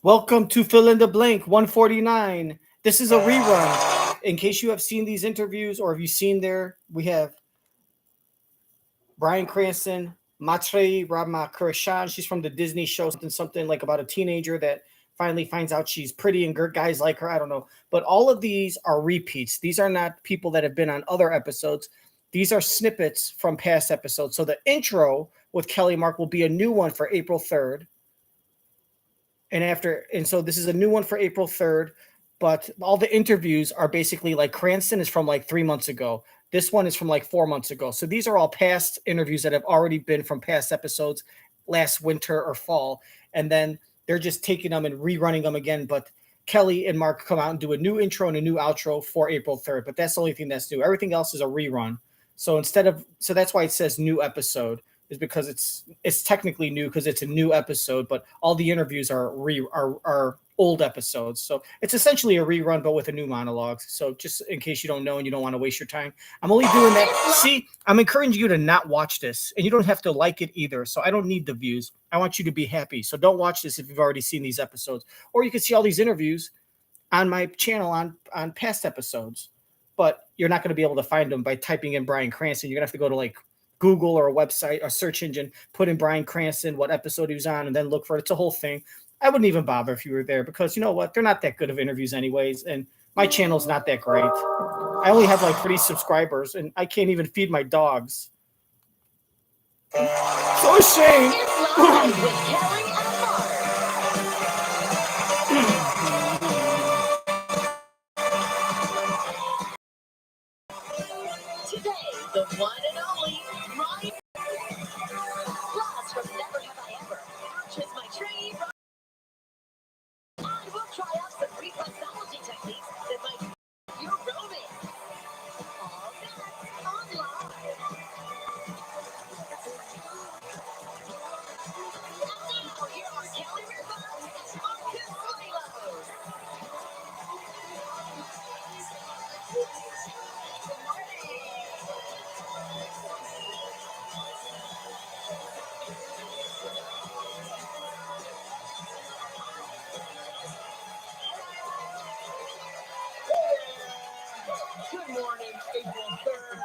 Welcome to Fill in the Blank 149. This is a rerun. In case you have seen these interviews or have you seen there, we have Bryan Cranston, Maitreyi Ramakrishnan. She's from the Disney show, something like about a teenager that finally finds out she's pretty and guys like her. I don't know. But all of these are repeats. These are not people that have been on other episodes. These are snippets from past episodes. So the intro with Kelly Mark will be a new one for April 3rd. And so this is a new one for April 3rd, but all the interviews are basically like Cranston is from like 3 months ago. This one is from like 4 months ago. So these are all past interviews that have already been from past episodes last winter or fall. And then they're just taking them and rerunning them again. But Kelly and Mark come out and do a new intro and a new outro for April 3rd. But that's the only thing that's new. Everything else is a rerun. So that's why it says new episode, is because it's technically new because it's a new episode, but all the interviews are old episodes. So it's essentially a rerun, but with a new monologue. So just in case you don't know and you don't want to waste your time, I'm only doing that. See, I'm encouraging you to not watch this, and you don't have to like it either. So I don't need the views. I want you to be happy. So don't watch this if you've already seen these episodes, or you can see all these interviews on my channel on past episodes. But you're not going to be able to find them by typing in Bryan Cranston. You're going to have to go to like Google or a website or search engine, put in Bryan Cranston, what episode he was on, and then look for it. It's a whole thing. I wouldn't even bother if you were there because you know what? They're not that good of interviews anyways, and my channel's not that great. I only have like 3 subscribers, and I can't even feed my dogs. So ashamed. Today, the one and only Ryan. Plus, from Never Have I Ever, purchase Maitreyi Ramakrishnan. I will try out some reflexology techniques that might improve your romance. All that on live. And now, here are Kelly Ripa and Marcus Milos. Good morning, April 3rd,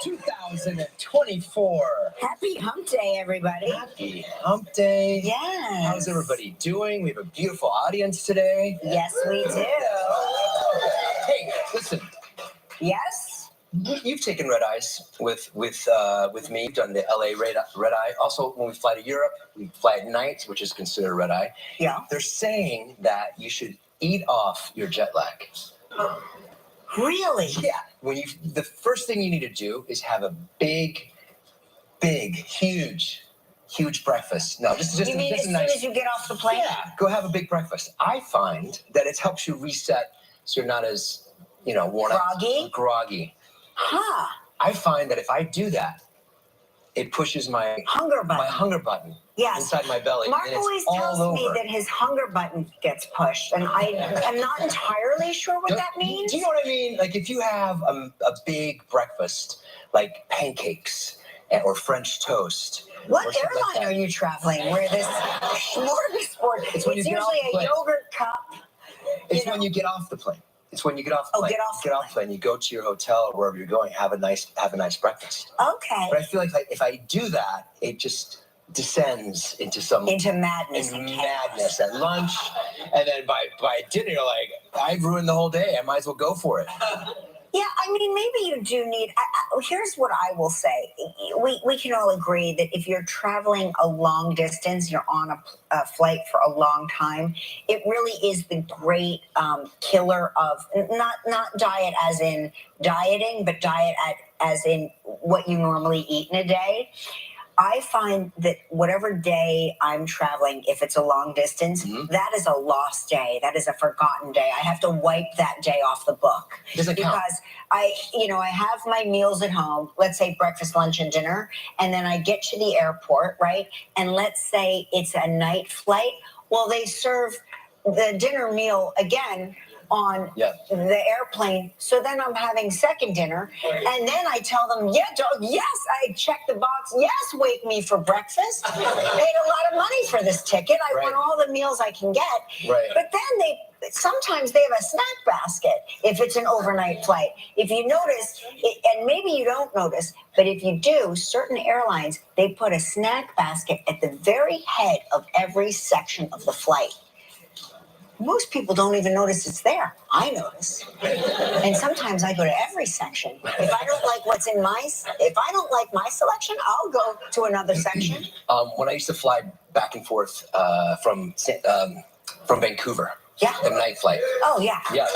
2024. Happy Hump Day, everybody. Happy Hump Day. Yes. How's everybody doing? We have a beautiful audience today. Yes, we do. Hey, listen, Yes? you've taken red eyes with me. You've done the LA red eye. Also, when we fly to Europe, we fly at night, which is considered red eye. Yeah. They're saying that you should eat off your jet lag. Really? Yeah. The first thing you need to do is have a big, huge breakfast. No, just You mean as soon as you get off the plane? Yeah, go have a big breakfast. I find that it helps you reset so you're not as, worn out. Groggy. Huh. I find that if I do that, it pushes my Hunger button. Yes. inside my belly. Mark and it's always all tells me over. that his hunger button gets pushed, and I am not entirely sure what that means. Do you know what I mean? Like if you have a big breakfast, like pancakes or French toast. What or something airline like that. are you traveling where this smorgasbord? It's when you get off usually the a plane. yogurt cup. It's when you get off the plane. It's when you get off the plane. Get off the plane. You go to your hotel or wherever you're going. Have a nice breakfast. Okay. But I feel like if I do that, it just descends into madness and madness at lunch, and then by dinner you're like, I've ruined the whole day. I might as well go for it. Yeah, I mean, maybe you do need. Here's what I will say: we can all agree that if you're traveling a long distance, you're on a flight for a long time. It really is the great killer of not diet as in dieting, but diet as in what you normally eat in a day. I find that whatever day I'm traveling, if it's a long distance, that is a lost day. That is a forgotten day. I have to wipe that day off the book. Doesn't count. Because I have my meals at home, let's say breakfast, lunch, and dinner, and then I get to the airport, right? And let's say it's a night flight. Well, they serve the dinner meal again on the airplane. So then I'm having second dinner, and then I tell them, yeah, yes, I checked the box. Yes, wake me for breakfast. Paid a lot of money for this ticket. I want all the meals I can get. Right. But then sometimes they have a snack basket if it's an overnight flight. If you notice, and maybe you don't notice, but if you do, certain airlines, they put a snack basket at the very head of every section of the flight. Most people don't even notice it's there. I notice. And sometimes I go to every section. If I don't like if I don't like my selection, I'll go to another section. When I used to fly back and forth from Vancouver. Yeah. The night flight. Oh, yeah. Yeah,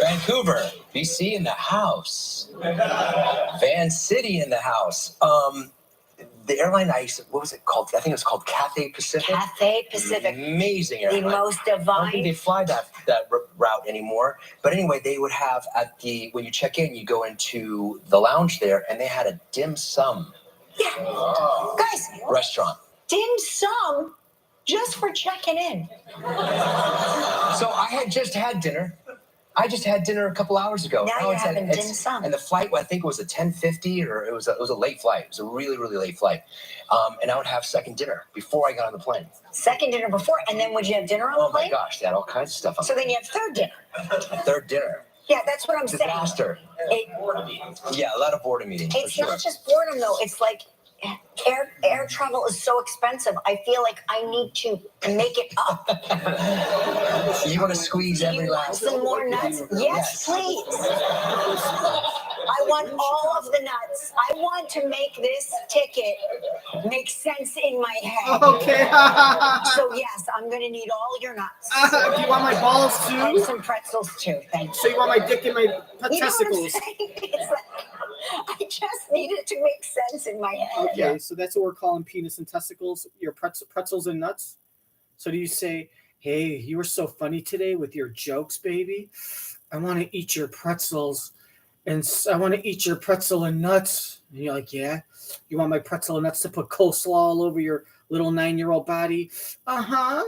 Vancouver. BC in the house. Van City in the house. The airline what was it called? I think it was called Cathay Pacific. Cathay Pacific. Amazing airline. The most divine. I don't think they fly that route anymore. But anyway, they would have when you check in, you go into the lounge there, and they had a dim sum. Yeah. Guys. Restaurant. Dim sum just for checking in. So I had just had dinner. I just had dinner a couple hours ago. Now you're having dim sum. And the flight, I think it was a 10:50, or it was a late flight. It was a really, really late flight. And I would have second dinner before I got on the plane. Second dinner before, and then would you have dinner on the plane? Oh my gosh, they had all kinds of stuff on. So then you have third dinner. Third dinner. Yeah, that's what I'm saying. Disaster. Yeah, a lot of boredom eating. It's not just boredom though. It's like air travel is so expensive. I feel like I need to make it up. You want to squeeze every last. Some more nuts? Yes, please. I want all of the nuts. I want to make this ticket make sense in my head. Okay. So yes, I'm going to need all your nuts. Do you want my balls too? And some pretzels too. Thank you. So you want my dick and my testicles? It's like, I just need it to make sense in my head. Okay, so that's what we're calling penis and testicles. Your pretzels and nuts. So do you say, "Hey, you were so funny today with your jokes, baby. I want to eat your pretzels, and I want to eat your pretzel and nuts." And you're like, "Yeah, you want my pretzel and nuts to put coleslaw all over your little 9-year-old body?" Uh-huh.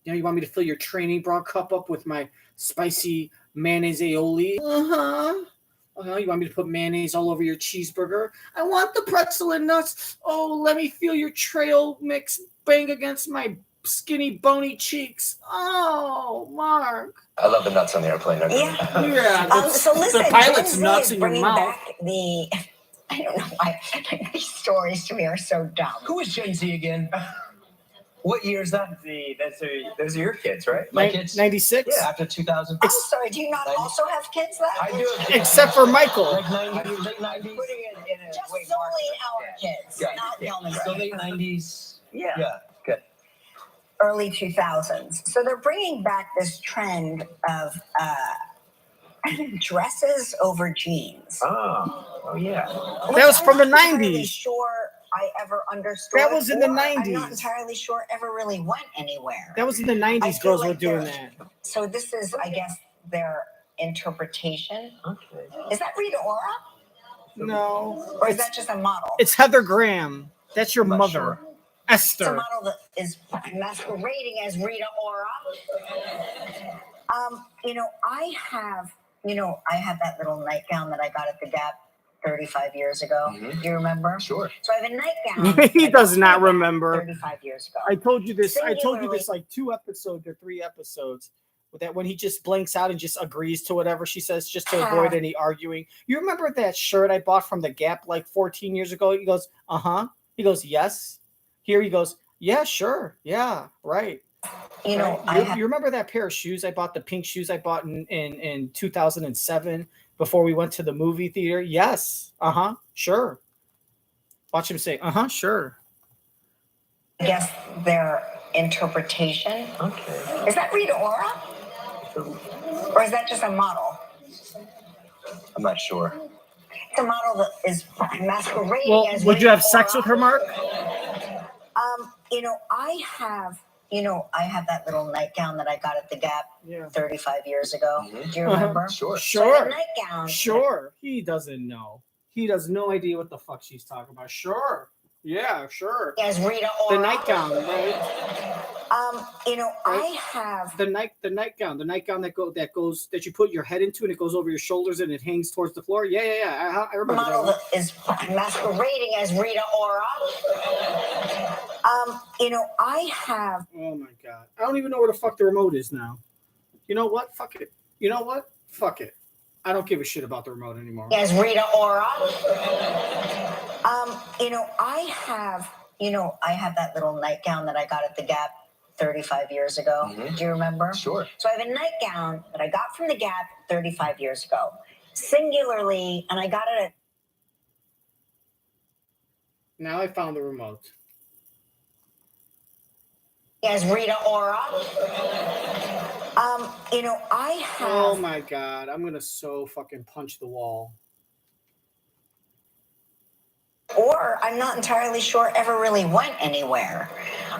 You know, you want me to fill your training bra cup up with my spicy mayonnaise aioli? Uh-huh. Oh, you want me to put mayonnaise all over your cheeseburger? I want the pretzel and nuts. Oh, let me feel your trail mix bang against my skinny, bony cheeks. Oh, Mark. I love the nuts on the airplane. Yeah. So listen, the pilot's nuts in your mouth. Back I don't know why these stories to me are so dumb. Who is Gen Z again? What year is that? Those are your kids, right? My kids. 96? Yeah, after 2000. I'm sorry, do you not also have kids left? I do. Except for Michael. Like 90s, late 90s. Putting it in a Just way solely more. our kids, Yeah. not Hillman's. So late 90s. Yeah. Yeah, good. Early 2000s. So they're bringing back this trend of dresses over jeans. Oh yeah. That was from the I'm not entirely 90s. Sure, I ever understood. That was in the or I'm 90s. not entirely sure it ever really went anywhere. That was in the I 90s. feel Girls like were doing they're- that. So this is, I guess, their interpretation. Okay. Is that Rita Ora, No. or is that just a model? It's Heather Graham. That's your I'm not mother. sure. It's a Esther. model that is masquerading as Rita Ora. I have that little nightgown that I got at the Gap 35 years ago. Mhm. Do you remember? Sure. So I have a nightgown. He I does got not at the Gap remember. 35 years ago. I told you this. I told you Singularly. this like 2 episodes or 3 episodes. With that, when he just blinks out and just agrees to whatever she says, just to avoid any arguing. You remember that shirt I bought from the Gap like 14 years ago? He goes, "Uh-huh." He goes, "Yes." Here he goes, "Yeah, sure. Yeah, right." You know, Right? You remember that pair of shoes I bought, the pink shoes I bought in 2007 before we went to the movie theater? Yes. Uh-huh. Sure. Watch him say, "Uh-huh, sure." I guess their interpretation. Okay. Is that Rita Ora? Or is that just a model? I'm not sure. It's a model that is masquerading Well, as would you Rita have sex Ora. with her, Mark? I have that little nightgown that I got at the Gap Yeah. 35 years ago. Mhm. Do you remember? Sure. So I have Sure. a nightgown. Sure. He doesn't know. He has no idea what the fuck she's talking about. Sure. Yeah, sure. As Rita Ora. The nightgown, right? I have the nightgown that you put your head into and it goes over your shoulders and it hangs towards the floor. Yeah. I a remember that model one. that is masquerading as Rita Ora. I have. Oh my god, I don't even know where the fuck the remote is now. You know what? Fuck it. You know what? Fuck it. I don't give a shit about the remote anymore. As Rita Ora. I have that little nightgown that I got at the Gap 35 years ago. Mhm. Do you remember? Sure. So I have a nightgown that I got from the Gap 35 years ago, singularly, and I got it at. Now I found the remote. As Rita Ora. I have. Oh my god, I'm gonna so fucking punch the wall. Or I'm not entirely sure ever really went anywhere.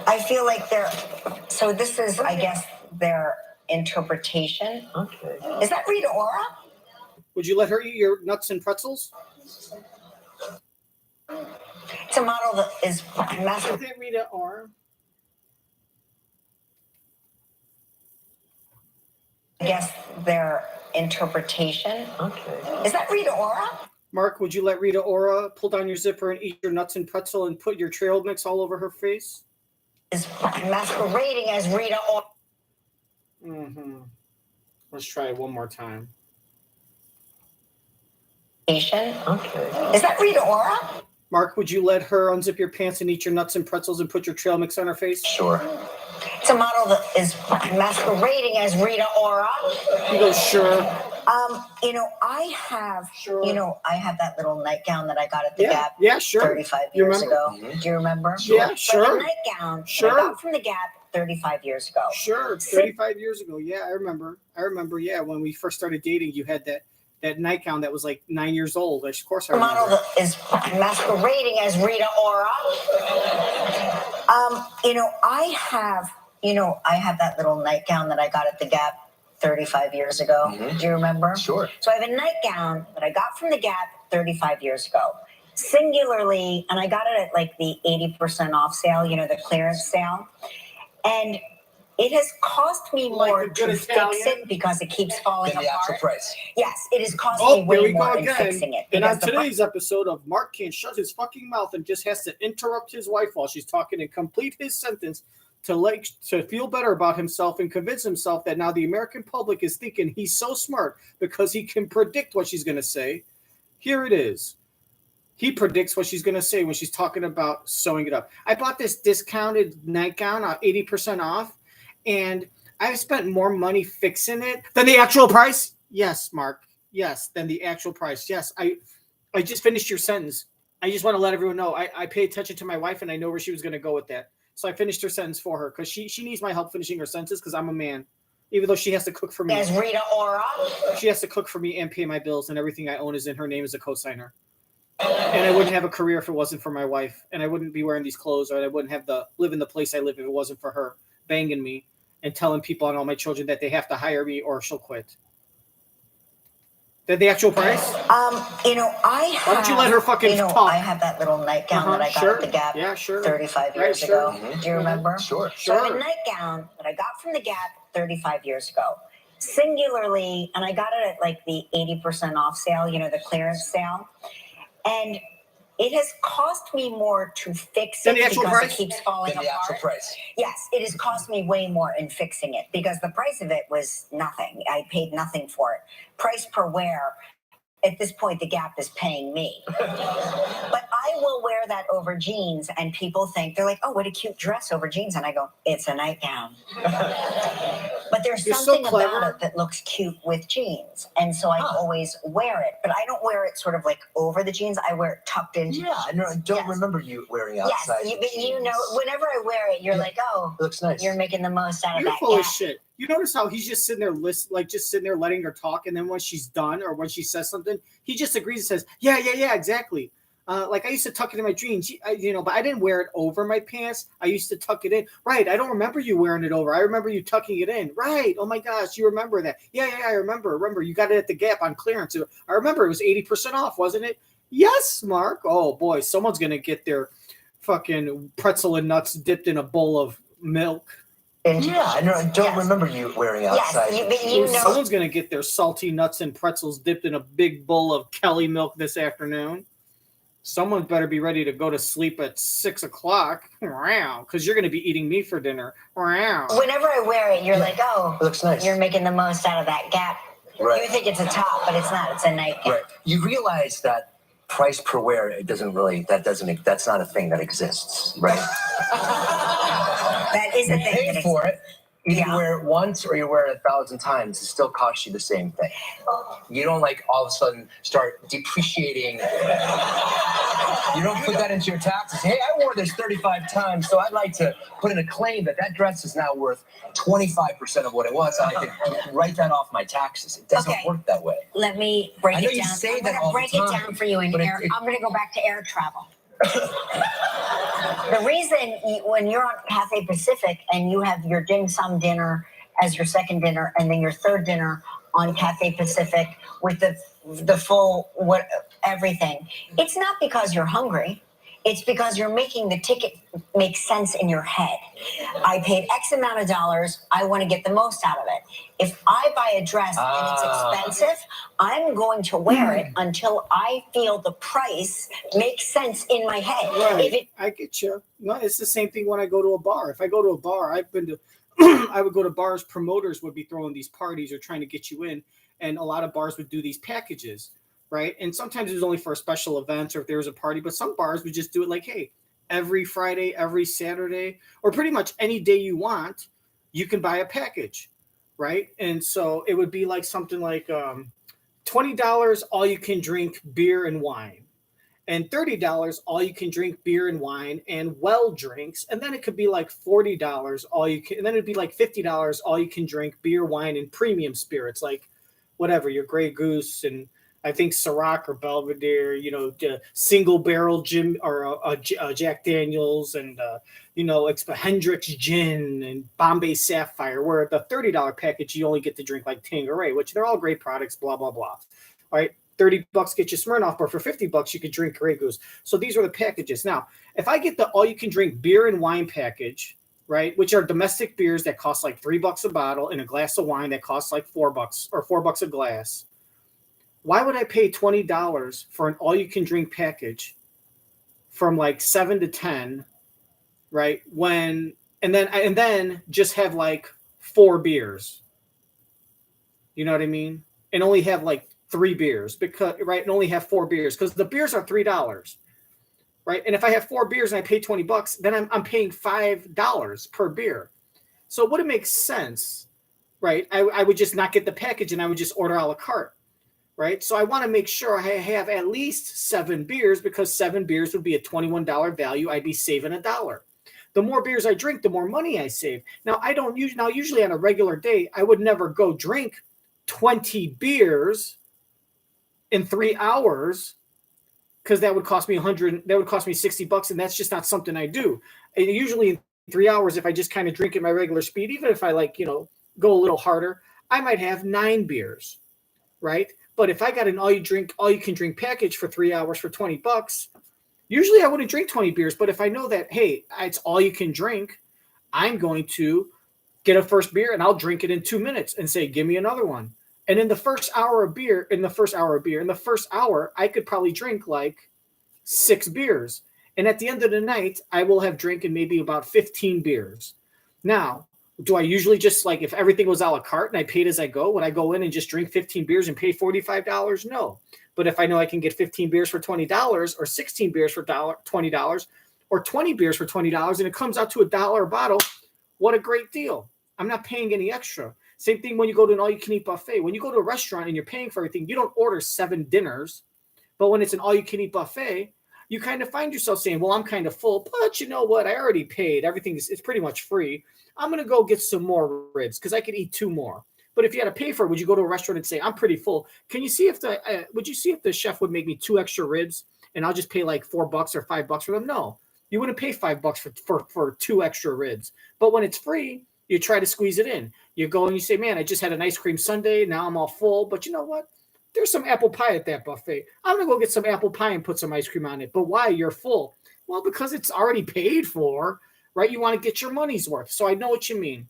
I feel like they're. So this is, I guess, their interpretation. Okay. Is that Rita Ora? Would you let her eat your nuts and pretzels? It's a model that is Is massive. that Rita Ora? I guess their interpretation. Okay. Is that Rita Ora? Mark, would you let Rita Ora pull down your zipper and eat your nuts and pretzel and put your trail mix all over her face? Is masquerading as Rita Ora. Mm-hmm. Let's try it one more time. Okay. Okay. Is that Rita Ora? Mark, would you let her unzip your pants and eat your nuts and pretzels and put your trail mix on her face? Sure. It's a model that is masquerading as Rita Ora. He goes, sure. I have. Sure. I have that little nightgown that I got at the Yeah, Gap yeah, sure. 35 You years remember? ago. Mhm. Do you remember? Yeah, So sure. the nightgown that Sure. I got from the Gap 35 years ago. Sure. 35 years ago. Yeah, I remember. Yeah, when we first started dating, you had that nightgown that was like 9 years old. Of course I The model remember. that is masquerading as Rita Ora. I have that little nightgown that I got at the Gap 35 years ago. Mhm. Do you remember? Sure. So I have a nightgown that I got from the Gap 35 years ago, singularly, and I got it at like the 80% off sale, the clearance sale. And it has cost me Like more a good to fix Italian? it because it keeps falling Than the actual apart. price. Yes, it has cost Oh, me here way we go more in again. fixing it. And on because the today's episode of Mark can't shut his fucking mouth and just has to interrupt his wife while she's talking and complete his sentence to feel better about himself and convince himself that now the American public is thinking he's so smart because he can predict what she's going to say. Here it is. He predicts what she's going to say when she's talking about sewing it up. I bought this discounted nightgown 80% off, and I've spent more money fixing it than the actual price. Yes, Mark. Yes, than the actual price. Yes, I just finished your sentence. I just want to let everyone know I pay attention to my wife, and I know where she was going to go with that. So I finished her sentence for her because she needs my help finishing her sentences because I'm a man. Even though she has to cook for me. As Rita Ora. She has to cook for me and pay my bills, and everything I own is in her name as a cosigner. And I wouldn't have a career if it wasn't for my wife, and I wouldn't be wearing these clothes, or I wouldn't have live in the place I live if it wasn't for her banging me and telling people and all my children that they have to hire me or she'll quit. The actual price? I have. Why don't you let her fucking talk? I have that little nightgown that I got sure. at the Gap Yeah, sure. 35 years Right, sure. ago. Mhm. Do you remember? Sure. So I have a nightgown that I got from the Gap 35 years ago, singularly, and I got it at like the 80% off sale, the clearance sale. And it has cost me more to fix Than it the actual because price? it keeps falling Than the apart. actual price. Yes, it has cost me way more in fixing it because the price of it was nothing. I paid nothing for it. Price per wear. At this point, the Gap is paying me. But I will wear that over jeans, and people think, they're like, oh, what a cute dress over jeans. And I go, it's a nightgown. But there's You're so something clever. about it that looks cute with jeans. And so I always wear it. But I don't wear it sort of like over the jeans. I wear it tucked into Yeah, I don't Yes. remember you wearing Yes, outside. you know, whenever I wear it, you're like, oh, It looks nice. you're making the most out of You're that full of Gap. shit. You notice how he's just sitting there, just sitting there letting her talk, and then when she's done or when she says something, he just agrees and says, "Yeah, exactly." Like I used to tuck it in my jeans, but I didn't wear it over my pants. I used to tuck it in. Right? I don't remember you wearing it over. I remember you tucking it in. Right? Oh my gosh, you remember that? Yeah, I remember. Remember, you got it at the Gap on clearance. I remember it was 80% off, wasn't it? Yes, Mark. Oh boy, someone's gonna get their fucking pretzel and nuts dipped in a bowl of milk. Yeah, I don't remember you wearing outside. Yes, Someone's going to get their salty nuts and pretzels dipped in a big bowl of Kelly milk this afternoon. Someone better be ready to go to sleep at 6 o'clock. Wow, because you're going to be eating me for dinner. Wow. Whenever I wear it, you're like, oh, it looks nice. You're making the most out of that gap. Right. You think it's a top, but it's not. It's a nightcap. Right. You realize that price per wear, that's not a thing that exists, right? That is a You thing. pay for it. Either you Yeah. wear it once or you wear it 1,000 times. It still costs you the same thing. You don't like all of a sudden start depreciating. You don't put that into your taxes. Hey, I wore this 35 times, so I'd like to put in a claim that dress is now worth 25% of what it was. I can write that off my taxes. It doesn't work that way. Let me break I know it you down. say I'm that going to all the break it time, down for you in but air. I'm going to go back to air travel. The reason when you're on Cathay Pacific and you have your dim sum dinner as your second dinner and then your third dinner on Cathay Pacific with the full everything, it's not because you're hungry. It's because you're making the ticket make sense in your head. I paid X amount of dollars. I want to get the most out of it. If I buy a dress and it's expensive, I'm going to wear it until I feel the price makes sense in my head. Right. I get you. No, it's the same thing when I go to a bar. If I go to a bar, I've been to I would go to bars, promoters would be throwing these parties or trying to get you in, and a lot of bars would do these packages. Right. And sometimes it was only for a special event or if there was a party, but some bars would just do it like, hey, every Friday, every Saturday, or pretty much any day you want, you can buy a package. Right. And so it would be like something like $20 all you can drink beer and wine, and $30 all you can drink beer and wine and well drinks. And then it could be like $40 all you can, and then it'd be like $50 all you can drink beer, wine, and premium spirits, like whatever, your Grey Goose and I think Ciroc or Belvedere, single barrel Jim or Jack Daniels and, Hendrick's Gin and Bombay Sapphire, where the $30 package, you only get to drink like Tanqueray, which they're all great products, blah, blah, blah. All right. $30 get you Smirnoff, but for $50 you could drink Grey Goose. So these are the packages. Now, if I get the all you can drink beer and wine package, right, which are domestic beers that cost like $3 a bottle and a glass of wine that costs like $4 or $4 a glass, why would I pay $20 for an all-you-can-drink package from like 7 to 10, right? And then just have like 4 beers. You know what I mean? And only have like 3 beers and only have 4 beers because the beers are $3, right? And if I have 4 beers and I pay $20, then I'm paying $5 per beer. So would it make sense, right? I would just not get the package and I would just order a la carte. Right. So I want to make sure I have at least 7 beers because 7 beers would be a $21 value. I'd be saving $1. The more beers I drink, the more money I save. Now, usually on a regular day, I would never go drink 20 beers in 3 hours because that would cost me $60. And that's just not something I do. And usually in 3 hours, if I just kind of drink at my regular speed, even if I go a little harder, I might have 9 beers. Right. But if I got an all you can drink package for 3 hours for $20, usually I wouldn't drink 20 beers. But if I know that, hey, it's all you can drink, I'm going to get a first beer and I'll drink it in 2 minutes and say, give me another one. And in the first hour, I could probably drink like 6 beers. And at the end of the night, I will have drinking maybe about 15 beers. Now, do I usually just if everything was a la carte and I paid as I go, would I go in and just drink 15 beers and pay $45? No. But if I know I can get 15 beers for $20 or 16 beers for $20 or 20 beers for $20 and it comes out to $1 a bottle, what a great deal. I'm not paying any extra. Same thing when you go to an all-you-can-eat buffet. When you go to a restaurant and you're paying for everything, you don't order 7 dinners. But when it's an all-you-can-eat buffet, you kind of find yourself saying, well, I'm kind of full, but you know what? I already paid. Everything it's pretty much free. I'm going to go get some more ribs because I could eat 2 more. But if you had to pay for it, would you go to a restaurant and say, I'm pretty full? Can you see if the chef would make me 2 extra ribs and I'll just pay like $4 or $5 for them? No, you wouldn't pay $5 for 2 extra ribs. But when it's free, you try to squeeze it in. You go and you say, man, I just had an ice cream sundae. Now I'm all full. But you know what? There's some apple pie at that buffet. I'm going to go get some apple pie and put some ice cream on it. But why? You're full. Well, because it's already paid for. Right? You want to get your money's worth. So I know what you mean.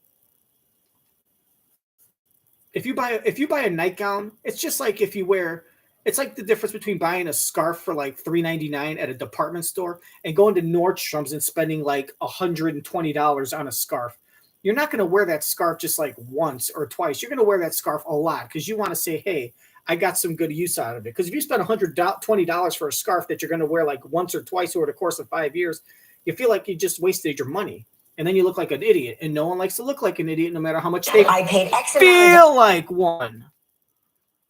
if you buy a nightgown, it's just like if you wear. It's like the difference between buying a scarf for like $3.99 at a department store and going to Nordstrom's and spending like $120 on a scarf. You're not going to wear that scarf just like once or twice. You're going to wear that scarf a lot because you want to say, hey, I got some good use out of it. Because if you spend $120 for a scarf that you're going to wear like once or twice over the course of 5 years, you feel like you just wasted your money. And then you look like an idiot. And no one likes to look like an idiot no matter how much they I paid X amount feel like one.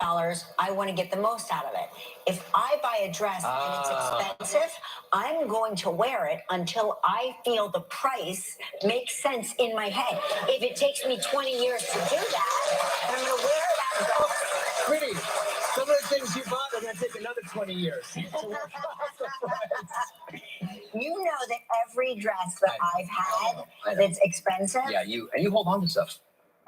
dollars. I want to get the most out of it. If I buy a dress and it's expensive, I'm going to wear it until I feel the price makes sense in my head. If it takes me 20 years to do that, then I'm going to wear that dress. Pretty. Some of the things you bought are going to take another 20 years. You know that every dress that I've had I know. that's expensive. Yeah, you hold on to stuff.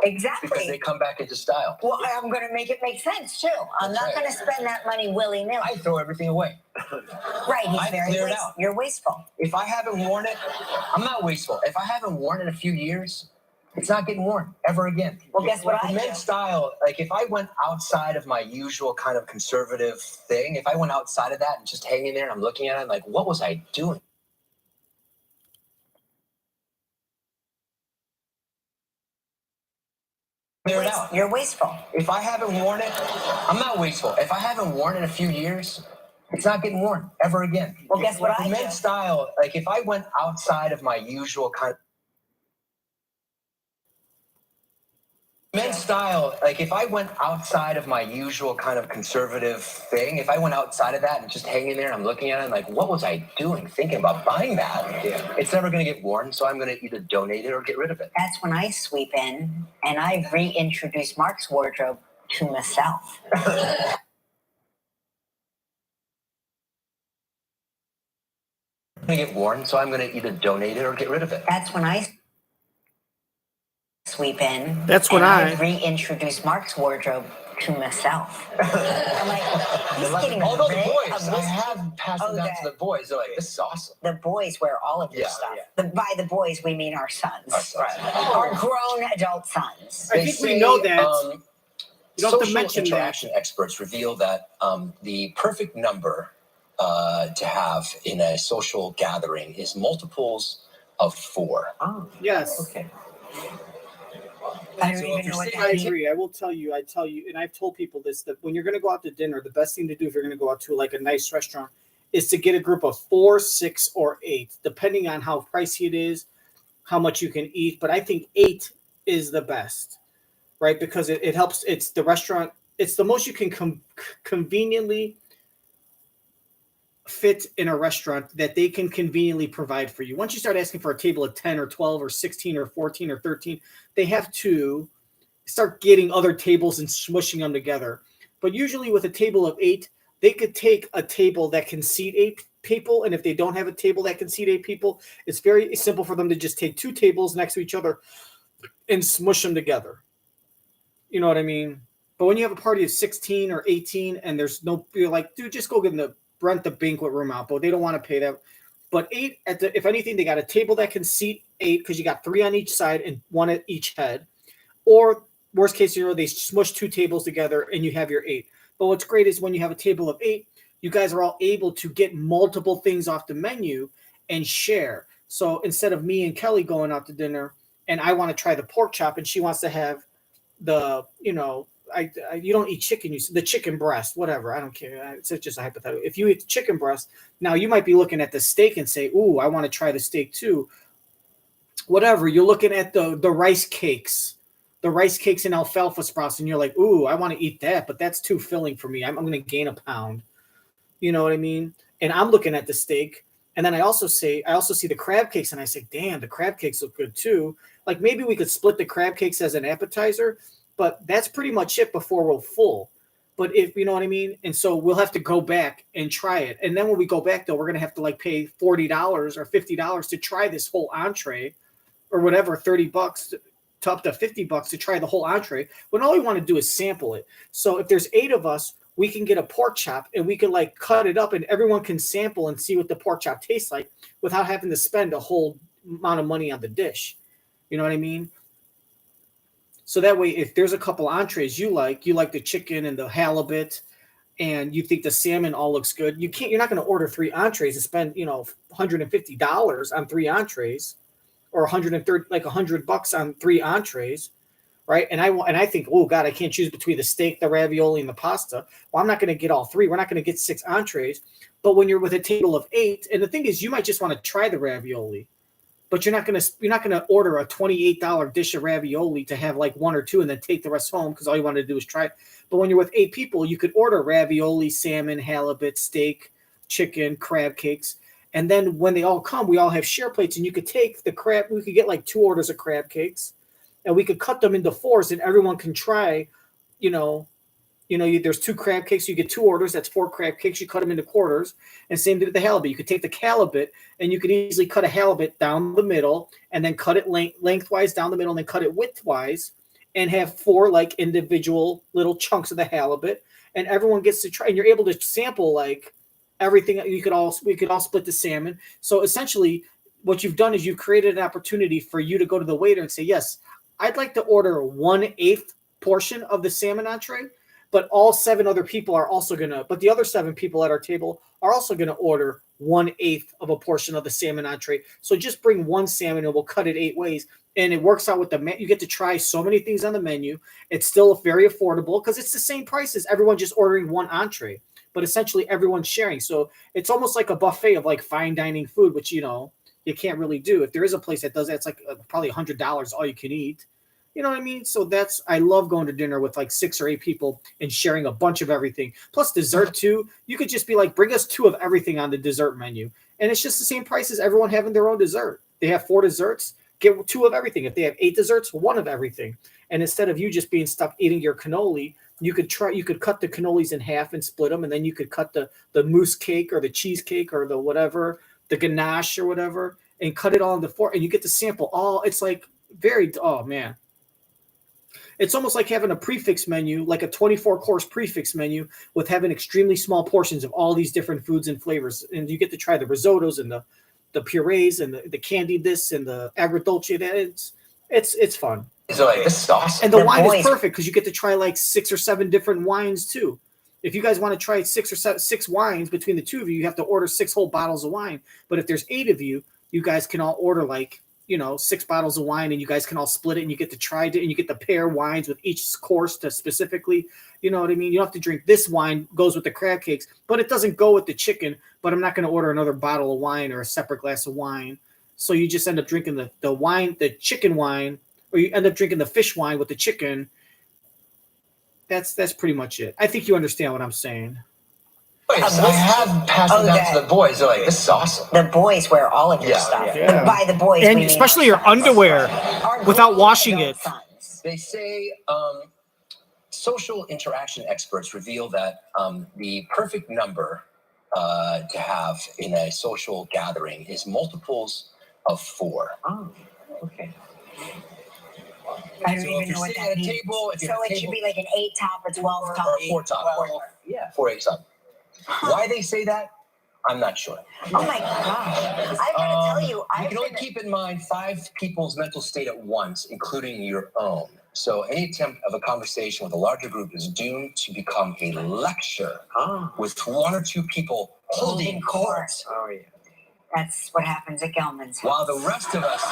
Exactly. Because they come back into style. Well, I'm going to make it make sense too. I'm not going to spend that money willy-nilly. I throw everything away. Right, he's I very clear it wasteful. out. You're wasteful. If I haven't worn it, I'm not wasteful. If I haven't worn it in a few years, it's not getting worn ever again. Well, guess what I do? Men's style, like if I went outside of my usual kind of conservative thing, if I went outside of that and just hanging there and I'm looking at it, like, what was I doing? You're wasteful. If I haven't worn it, I'm not wasteful. If I haven't worn it in a few years, it's not getting worn ever again. Well, guess what I do? Men's style, like if I went outside of my usual kind of men's style, like if I went outside of my usual kind of conservative thing, if I went outside of that and just hanging there and I'm looking at it, like, what was I doing thinking about buying that? Yeah. It's never going to get worn, so I'm going to either donate it or get rid of it. That's when I sweep in and I reintroduce Mark's wardrobe to myself. Going to get worn, so I'm going to either donate it or get rid of it. That's when I sweep in. That's when and I reintroduce Mark's wardrobe to myself. I'm like, he's getting although rid the boys, of I this. have passed them down to the boys. They're like, this is awesome. The boys wear all of your Yeah, stuff. yeah. By the boys, we mean our sons. Our sons. Our grown adult sons. I think we know that. You don't have to social mention that. interaction experts reveal that the perfect number to have in a social gathering is multiples of 4. Oh, Yes. okay. I don't So even if you're know what sitting I that is. agree. I tell you, and I've told people this, that when you're going to go out to dinner, the best thing to do if you're going to go out to like a nice restaurant is to get a group of 4, 6, or 8, depending on how pricey it is, how much you can eat. But I think 8 is the best, right? Because it helps. It's the restaurant. It's the most you can conveniently fit in a restaurant that they can conveniently provide for you. Once you start asking for a table of 10 or 12 or 16 or 14 or 13, they have to start getting other tables and smushing them together. But usually with a table of 8, they could take a table that can seat 8 people. And if they don't have a table that can seat 8 people, it's very simple for them to just take 2 tables next to each other and smush them together. You know what I mean? But when you have a party of 16 or 18 and there's no, you're like, dude, just go rent the banquet room out, but they don't want to pay that. But 8 if anything, they got a table that can seat 8 because you got 3 on each side and 1 at each head. Or worst case scenario, they smush 2 tables together and you have your 8. But what's great is when you have a table of 8, you guys are all able to get multiple things off the menu and share. So instead of me and Kelly going out to dinner and I want to try the pork chop and she wants to have the, you don't eat chicken, the chicken breast, whatever. I don't care. It's just a hypothetical. If you eat the chicken breast, now you might be looking at the steak and say, ooh, I want to try the steak too. Whatever. You're looking at the rice cakes and alfalfa sprouts, and you're like, ooh, I want to eat that, but that's too filling for me. I'm going to gain a pound. You know what I mean? And I'm looking at the steak. And then I also see the crab cakes, and I say, damn, the crab cakes look good too. Like maybe we could split the crab cakes as an appetizer, but that's pretty much it before we're full. But if you know what I mean, and so we'll have to go back and try it. And then when we go back, though, we're gonna have to like pay $40 or $50 to try this whole entree, or whatever, $30 to up to $50 to try the whole entree. When all we want to do is sample it. So if there's 8 of us, we can get a pork chop and we can like cut it up, and everyone can sample and see what the pork chop tastes like without having to spend a whole amount of money on the dish. You know what I mean? So that way, if there's a couple entrees you like the chicken and the halibut, and you think the salmon all looks good, you're not going to order 3 entrees and spend, $150 on 3 entrees, or 130, like $100 on 3 entrees, right? And I think, oh God, I can't choose between the steak, the ravioli, and the pasta. Well, I'm not going to get all 3. We're not going to get 6 entrees. But when you're with a table of 8, and the thing is, you might just want to try the ravioli, but you're not gonna order a $28 dish of ravioli to have like 1 or 2 and then take the rest home because all you want to do is try it. But when you're with 8 people, you could order ravioli, salmon, halibut, steak, chicken, crab cakes. And then when they all come, we all have share plates, and you could take the crab. We could get like 2 orders of crab cakes, and we could cut them into 4s, and everyone can try. There's 2 crab cakes. You get 2 orders. That's 4 crab cakes. You cut them into quarters, and same thing with the halibut. You could take the halibut, and you could easily cut a halibut down the middle, and then cut it lengthwise down the middle, and then cut it widthwise, and have 4 like individual little chunks of the halibut, and everyone gets to try. And you're able to sample like everything. We could all split the salmon. So essentially, what you've done is you've created an opportunity for you to go to the waiter and say, yes, I'd like to order 1/8 portion of the salmon entree, but all 7 other people are also but the other 7 people at our table are also gonna order 1/8 of a portion of the salmon entree. So just bring 1 salmon and we'll cut it 8 ways. And it works out with you get to try so many things on the menu. It's still very affordable because it's the same price as everyone just ordering 1 entree, but essentially everyone's sharing. So it's almost like a buffet of like fine dining food, which, you can't really do. If there is a place that does that, it's like probably $100 all you can eat. You know what I mean? So I love going to dinner with like 6 or 8 people and sharing a bunch of everything. Plus dessert too. You could just be like, bring us 2 of everything on the dessert menu. And it's just the same price as everyone having their own dessert. They have 4 desserts, get 2 of everything. If they have 8 desserts, 1 of everything. And instead of you just being stuck eating your cannoli, you could cut the cannolis in half and split them. And then you could cut the mousse cake or the cheesecake or the whatever, the ganache or whatever, and cut it all into 4. And you get to sample all. It's like oh man. It's almost like having a prefix menu, like a 24-course prefix menu with having extremely small portions of all these different foods and flavors. And you get to try the risottos and the purees and the candied this and the agrodolce. It's fun. So like, this is awesome. And the wine is perfect because you get to try like 6 or 7 different wines too. If you guys want to try 6 wines between the 2 of you, you have to order 6 whole bottles of wine. But if there's 8 of you, you guys can all order like 6 bottles of wine, and you guys can all split it, and you get to try it, and you get to pair wines with each course to specifically, you know what I mean? You don't have to drink this wine goes with the crab cakes, but it doesn't go with the chicken, but I'm not going to order another bottle of wine or a separate glass of wine. So you just end up drinking the wine, the chicken wine, or you end up drinking the fish wine with the chicken. That's pretty much it. I think you understand what I'm saying. Wait, so I have passed it down to the boys. They're like, this is awesome. The boys wear all of your stuff. Yeah. By the boys, and especially your underwear without washing it. They say social interaction experts reveal that the perfect number to have in a social gathering is multiples of 4. Oh, okay. I don't So even if you're know what sitting that at a means. table, So it should be like an 8 top, a 12 top, or 4 top. Yeah. 4 8 top. Why they say that, I'm not sure. Oh my gosh. I gotta tell you, You can only keep in mind 5 people's mental state at once, including your own. So any attempt of a conversation with a larger group is doomed to become a lecture with 1 or 2 people holding court. Oh yeah. That's what happens at Gelman's. While the rest of us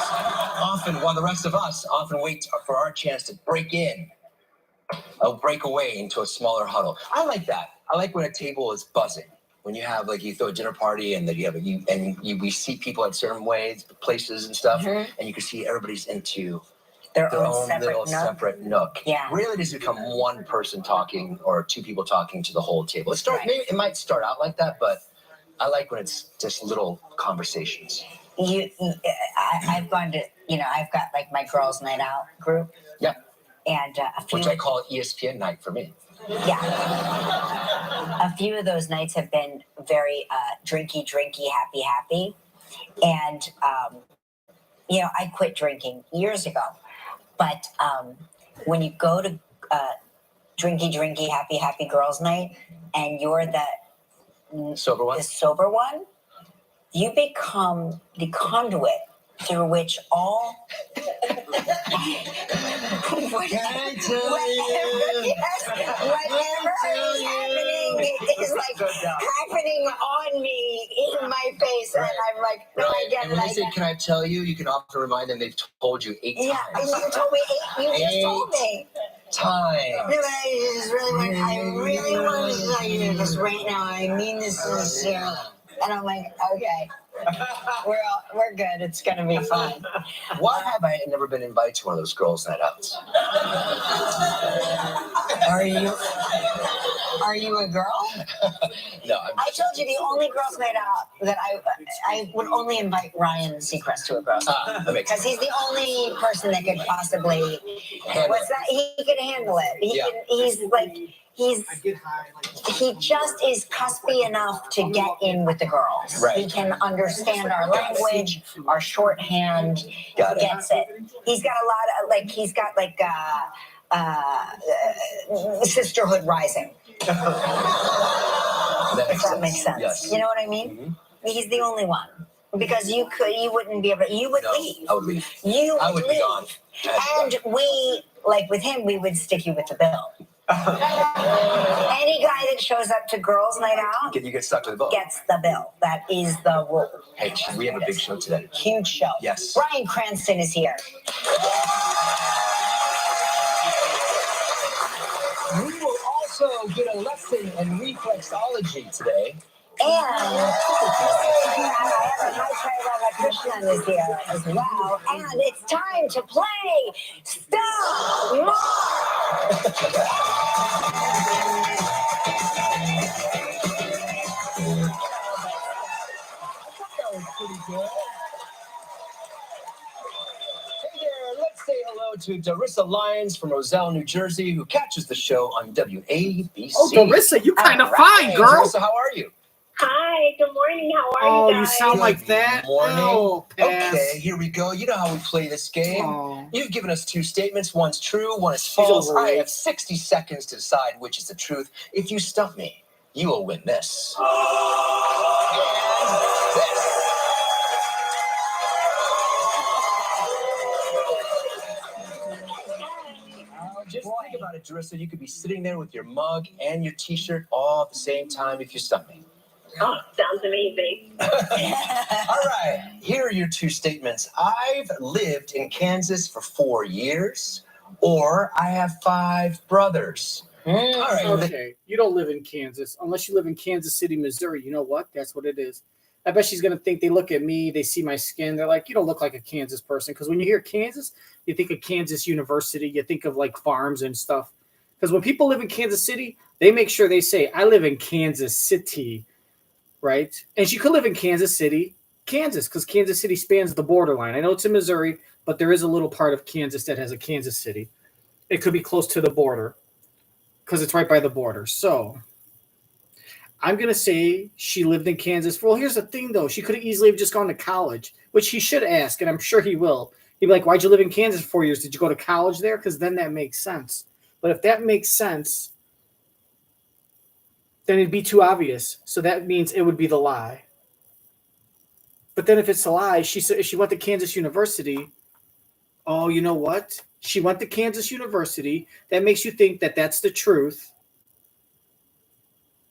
often wait for our chance to break away into a smaller huddle. I like that. I like when a table is buzzing. When you have you throw a dinner party and then we see people at certain places and stuff, and you can see everybody's into their own little separate nook. Yeah. Really just become 1 person talking or 2 people talking to the whole table. Maybe it might start out like that, but I like when it's just little conversations. I've gone to, I've got like my girls' night out group. Yeah. And which I call ESPN night for me. Yeah. A few of those nights have been very drinky, happy. And, I quit drinking years ago. But when you go to drinky, happy girls' night, and you're the sober one, you become the conduit through which all I tell Whatever is happening is like happening on me in my face, and I'm like, no, I get And it. when I they say, get "Can I tell you?" You can often remind them they've told you 8 yeah, times. you told me 8. You just told me. Time. No, but I really want to tell you this right now. I mean this sincerely. And I'm like, okay, we're good. It's gonna be fine. Why have I never been invited to one of those girls' night outs? Are you a girl? No, I told you the only girls' night out that I would only invite Ryan Seacrest to a girls' night because he's the only person that could possibly. What's that? He can handle it. He just is cuspy enough to get in with the girls. Right. He can understand our language, our shorthand. Gets it. He's got a lot of he's got Sisterhood Rising. If that makes sense. Yes. You know what I mean? Mm-hmm. He's the only one. Because you wouldn't be able to, you would leave. I would leave. I would leave. Be gone. And with him, we would stick you with the bill. Any guy that shows up to girls' night out You get stuck with the bill. gets the bill. That is the rule. Hey, we have a big show today. Huge show. Yes. Bryan Cranston is here. We will also get a lesson in reflexology today. And Maitreyi Ramakrishnan is here as well. And it's time to play Stop More! That was pretty good. Hey there, let's say hello to Darissa Lyons from Roselle, New Jersey, who catches the show on WABC. Oh, Darissa, you kind of fine, Hey, girl. Darissa, how are you? Hi, good morning. How are Oh, you you guys? sound like that. Good morning. Oh, pass. Okay, here we go. You know how we play this game. Oh. You've given us 2 statements. One's true, one is She's false. I overrated. have 60 seconds to decide which is the truth. If you stump me, you will win this. And this. Just think about it, Darissa. You could be sitting there with your mug and your T-shirt all at the same time if you stump me. Oh, sounds amazing. All right, here are your 2 statements. I've lived in Kansas for 4 years, or I have 5 brothers. All right. Okay, you don't live in Kansas unless you live in Kansas City, Missouri. You know what? That's what it is. I bet she's gonna think they look at me, they see my skin, they're like, you don't look like a Kansas person. Because when you hear Kansas, you think of Kansas University, you think of like farms and stuff. Because when people live in Kansas City, they make sure they say, I live in Kansas City, right? And she could live in Kansas City, Kansas, because Kansas City spans the borderline. I know it's in Missouri, but there is a little part of Kansas that has a Kansas City. It could be close to the border because it's right by the border. So I'm going to say she lived in Kansas. Well, here's the thing, though. She could have easily have just gone to college, which he should ask, and I'm sure he will. He'd be like, why'd you live in Kansas for 4 years? Did you go to college there? Because then that makes sense. But if that makes sense, then it'd be too obvious. So that means it would be the lie. But then if it's a lie, she went to Kansas University. Oh, you know what? She went to Kansas University. That makes you think that that's the truth.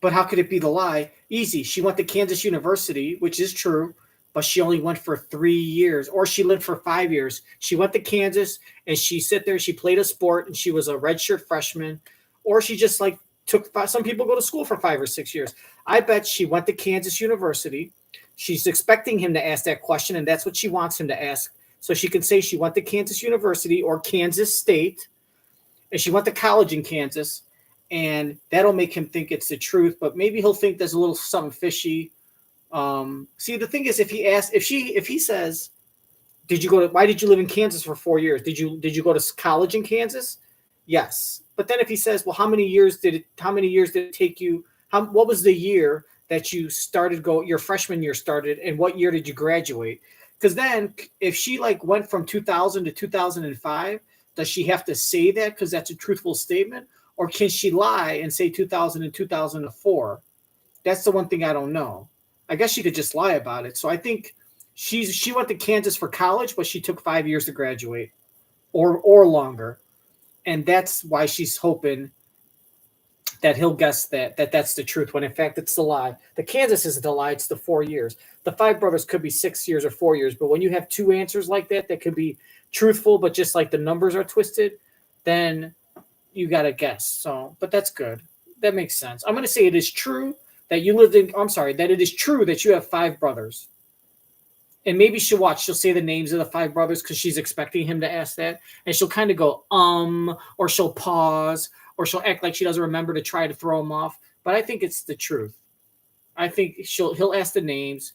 But how could it be the lie? Easy. She went to Kansas University, which is true, but she only went for 3 years, or she lived for 5 years. She went to Kansas and she sat there, she played a sport, and she was a redshirt freshman, or she just like some people go to school for 5 or 6 years. I bet she went to Kansas University. She's expecting him to ask that question, and that's what she wants him to ask. So she can say she went to Kansas University or Kansas State, and she went to college in Kansas. And that'll make him think it's the truth, but maybe he'll think there's a little something fishy. See, the thing is, if he says, why did you live in Kansas for 4 years? Did you go to college in Kansas? Yes. But then if he says, well, how many years did it take you? What was the year that you started your freshman year started, and what year did you graduate? Because then if she went from 2000 to 2005, does she have to say that because that's a truthful statement? Or can she lie and say 2000 and 2004? That's the one thing I don't know. I guess she could just lie about it. So I think she went to Kansas for college, but she took 5 years to graduate or longer. And that's why she's hoping that he'll guess that's the truth, when in fact it's the lie. The Kansas isn't the lie, it's the 4 years. The five brothers could be 6 years or 4 years, but when you have two answers like that could be truthful, but just like the numbers are twisted, then you got to guess. So, but that's good. That makes sense. I'm going to say it is true that that it is true that you have five brothers. And maybe she'll say the names of the five brothers because she's expecting him to ask that. And she'll kind of go, or she'll pause, or she'll act like she doesn't remember to try to throw him off. But I think it's the truth. I think he'll ask the names.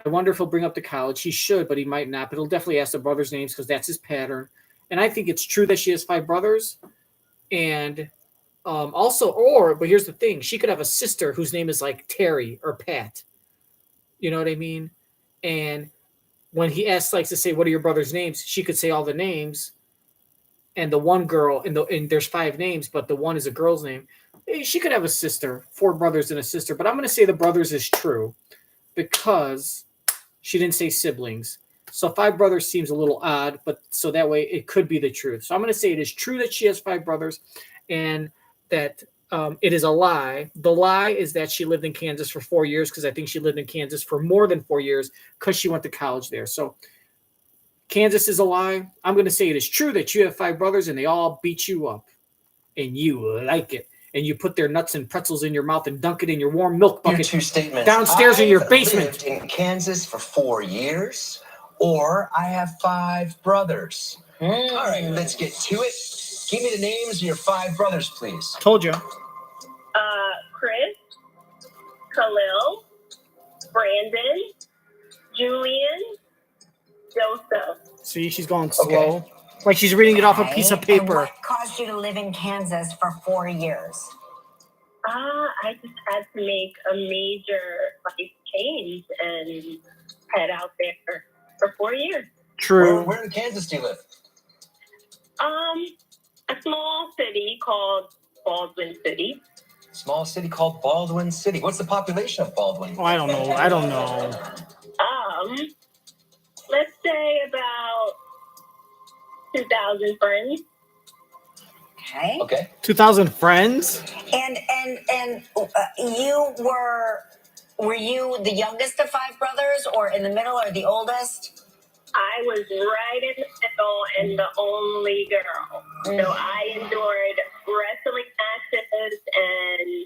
I wonder if he'll bring up the college. He should, but he might not. But he'll definitely ask the brothers' names because that's his pattern. And I think it's true that she has five brothers. And but here's the thing. She could have a sister whose name is like Terry or Pat. You know what I mean? And when he asks, like, to say, what are your brother's names? She could say all the names. And the one girl, and there's five names, but the one is a girl's name. She could have a sister, four brothers and a sister. But I'm going to say the brothers is true because she didn't say siblings. So five brothers seems a little odd, but so that way it could be the truth. So I'm going to say it is true that she has five brothers and that it is a lie. The lie is that she lived in Kansas for 4 years because I think she lived in Kansas for more than 4 years because she went to college there. So Kansas is a lie. I'm going to say it is true that you have five brothers and they all beat you up and you like it. And you put their nuts and pretzels in your mouth and dunk it in your warm milk bucket. Your two statements. Downstairs in your I've basement. lived in Kansas for 4 years, or I have five brothers. All right, let's get to it. Give me the names of your five brothers, please. Told you. Chris, Khalil, Brandon, Julian, Joseph. See, she's going slow. Okay. Like she's reading it off a piece of paper. And what caused you to live in Kansas for 4 years? I just had to make a major life change and head out there for 4 years. True. Where in Kansas do you live? A small city called Baldwin City. Small city called Baldwin City. What's the population of Baldwin? Oh, I don't know. Let's say about 2,000 friends. Okay. 2,000 friends? And were you the youngest of five brothers, or in the middle, or the oldest? I was right in the middle and the only girl. So I endured wrestling matches and,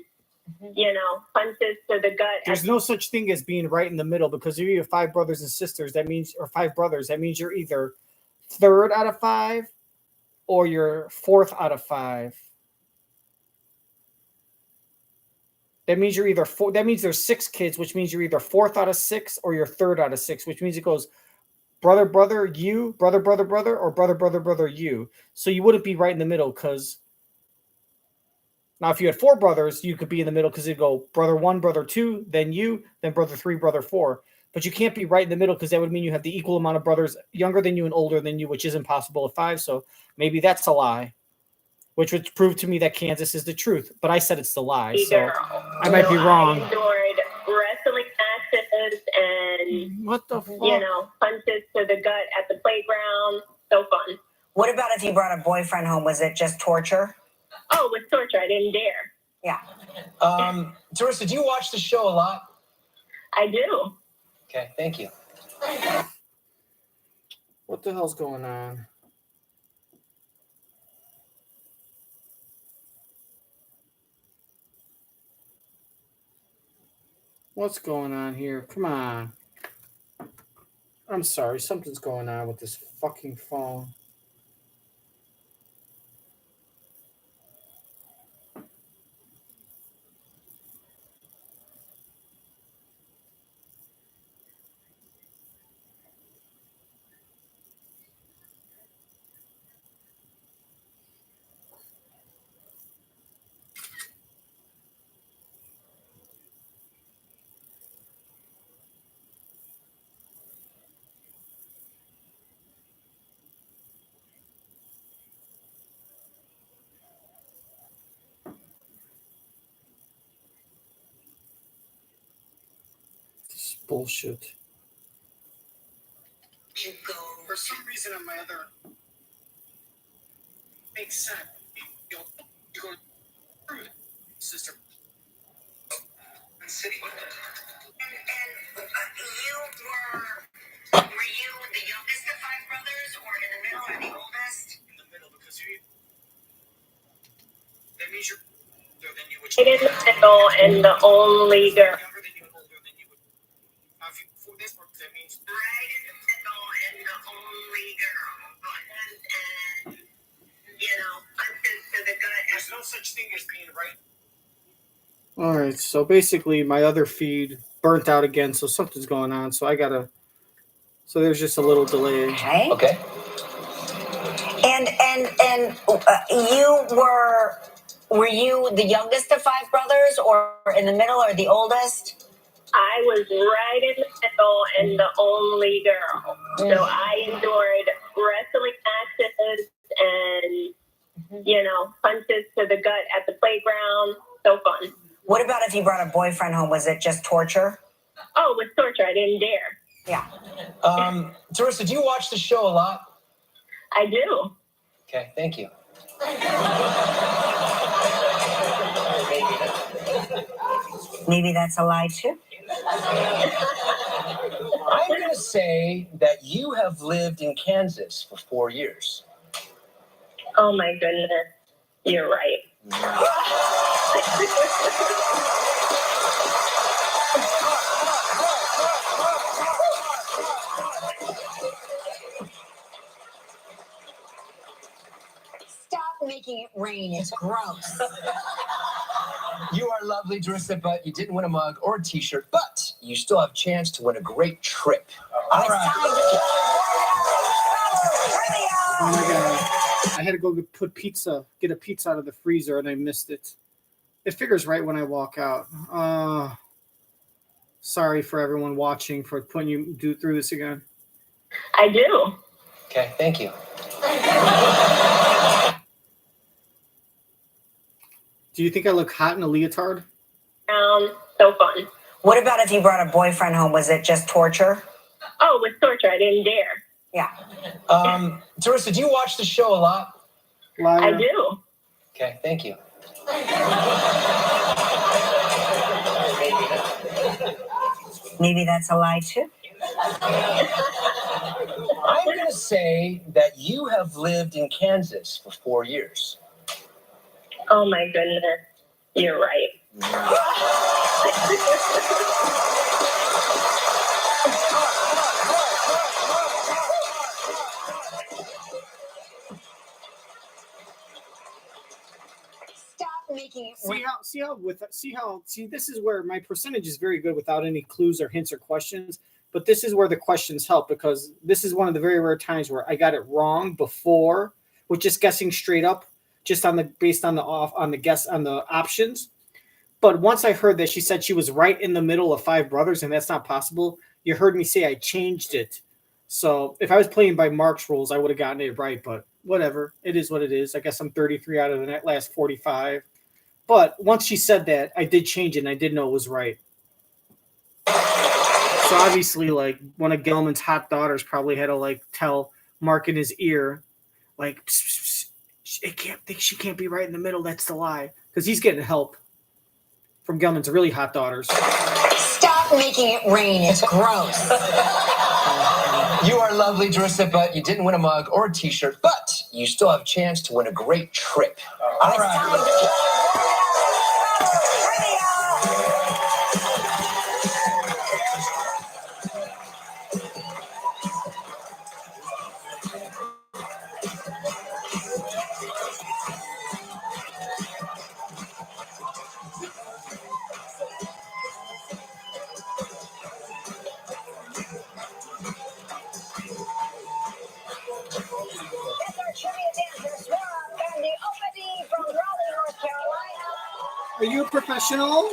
punches to the gut. There's no such thing as being right in the middle because if you have five brothers and sisters, or five brothers, that means you're either third out of five or you're fourth out of five. That means you're either that means there's six kids, which means you're either fourth out of six or you're third out of six, which means it goes brother, brother, you, brother, brother, brother, or brother, brother, brother, you. So you wouldn't be right in the middle because now if you had four brothers, you could be in the middle because it'd go brother one, brother two, then you, then brother three, brother four. But you can't be right in the middle because that would mean you have the equal amount of brothers younger than you and older than you, which is impossible at five. So maybe that's a lie, which would prove to me that Kansas is the truth. But I said it's the lie, so I might be wrong. I endured wrestling matches and, what the fuck? punches to the gut at the playground. So fun. What about if you brought a boyfriend home? Was it just torture? Oh, it was torture. I didn't dare. Yeah. Teresa, do you watch the show a lot? I do. Okay, thank you. What the hell's going on? What's going on here? Come on. I'm sorry. Something's going on with this fucking phone. Bullshit. For some reason on my other makes sense. Sister. City. And were you the youngest of five brothers, or in the middle, or the oldest? In the middle, because that means you're older than you would. Right in the middle and the only girl. Younger than you and older than you would. For this work, that means right in the middle and the only girl. And punches to the gut. There's no such thing as being right. All right, so basically my other feed burnt out again, so something's going on. So so there's just a little delay. Okay. Okay. And were you the youngest of five brothers, or in the middle, or the oldest? I was right in the middle and the only girl. So I endured wrestling matches and, punches to the gut at the playground. So fun. What about if you brought a boyfriend home? Was it just torture? Oh, it was torture. I didn't dare. Yeah. Teresa, do you watch the show a lot? I do. Okay, thank you. Maybe that's a lie too. I'm going to say that you have lived in Kansas for 4 years. Oh my goodness. You're right. Stop making it rain. It's gross. You are lovely, Teresa, but you didn't win a mug or a t-shirt, but you still have a chance to win a great trip. All right. Oh my God. I had to go get a pizza out of the freezer, and I missed it. It figures right when I walk out. Sorry for everyone watching for putting you through this again. I do. Okay, thank you. Do you think I look hot in a leotard? So fun. What about if you brought a boyfriend home? Was it just torture? Oh, it was torture. I didn't dare. Yeah. Teresa, do you watch the show a lot? Liar. I do. Okay, thank you. Maybe that's a lie too. I'm going to say that you have lived in Kansas for 4 years. Oh my goodness. You're right. Stop making it rain. See, this is where my percentage is very good without any clues or hints or questions. But this is where the questions help, because this is one of the very rare times where I got it wrong before with just guessing straight up, just based on the options. But once I heard that she said she was right in the middle of five brothers, and that's not possible, you heard me say I changed it. So if I was playing by Mark's rules, I would have gotten it right. But whatever, it is what it is. I guess I'm 33 out of the last 45. But once she said that, I did change it, and I did know it was right. So obviously, like, one of Gelman's hot daughters probably had to tell Mark in his ear, psst, she can't be right in the middle. That's the lie, because he's getting help from Gelman's really hot daughters. Stop making it rain. It's gross. You are lovely, Teresa, but you didn't win a mug or a t-shirt, but you still have a chance to win a great trip. All right. Are you a professional?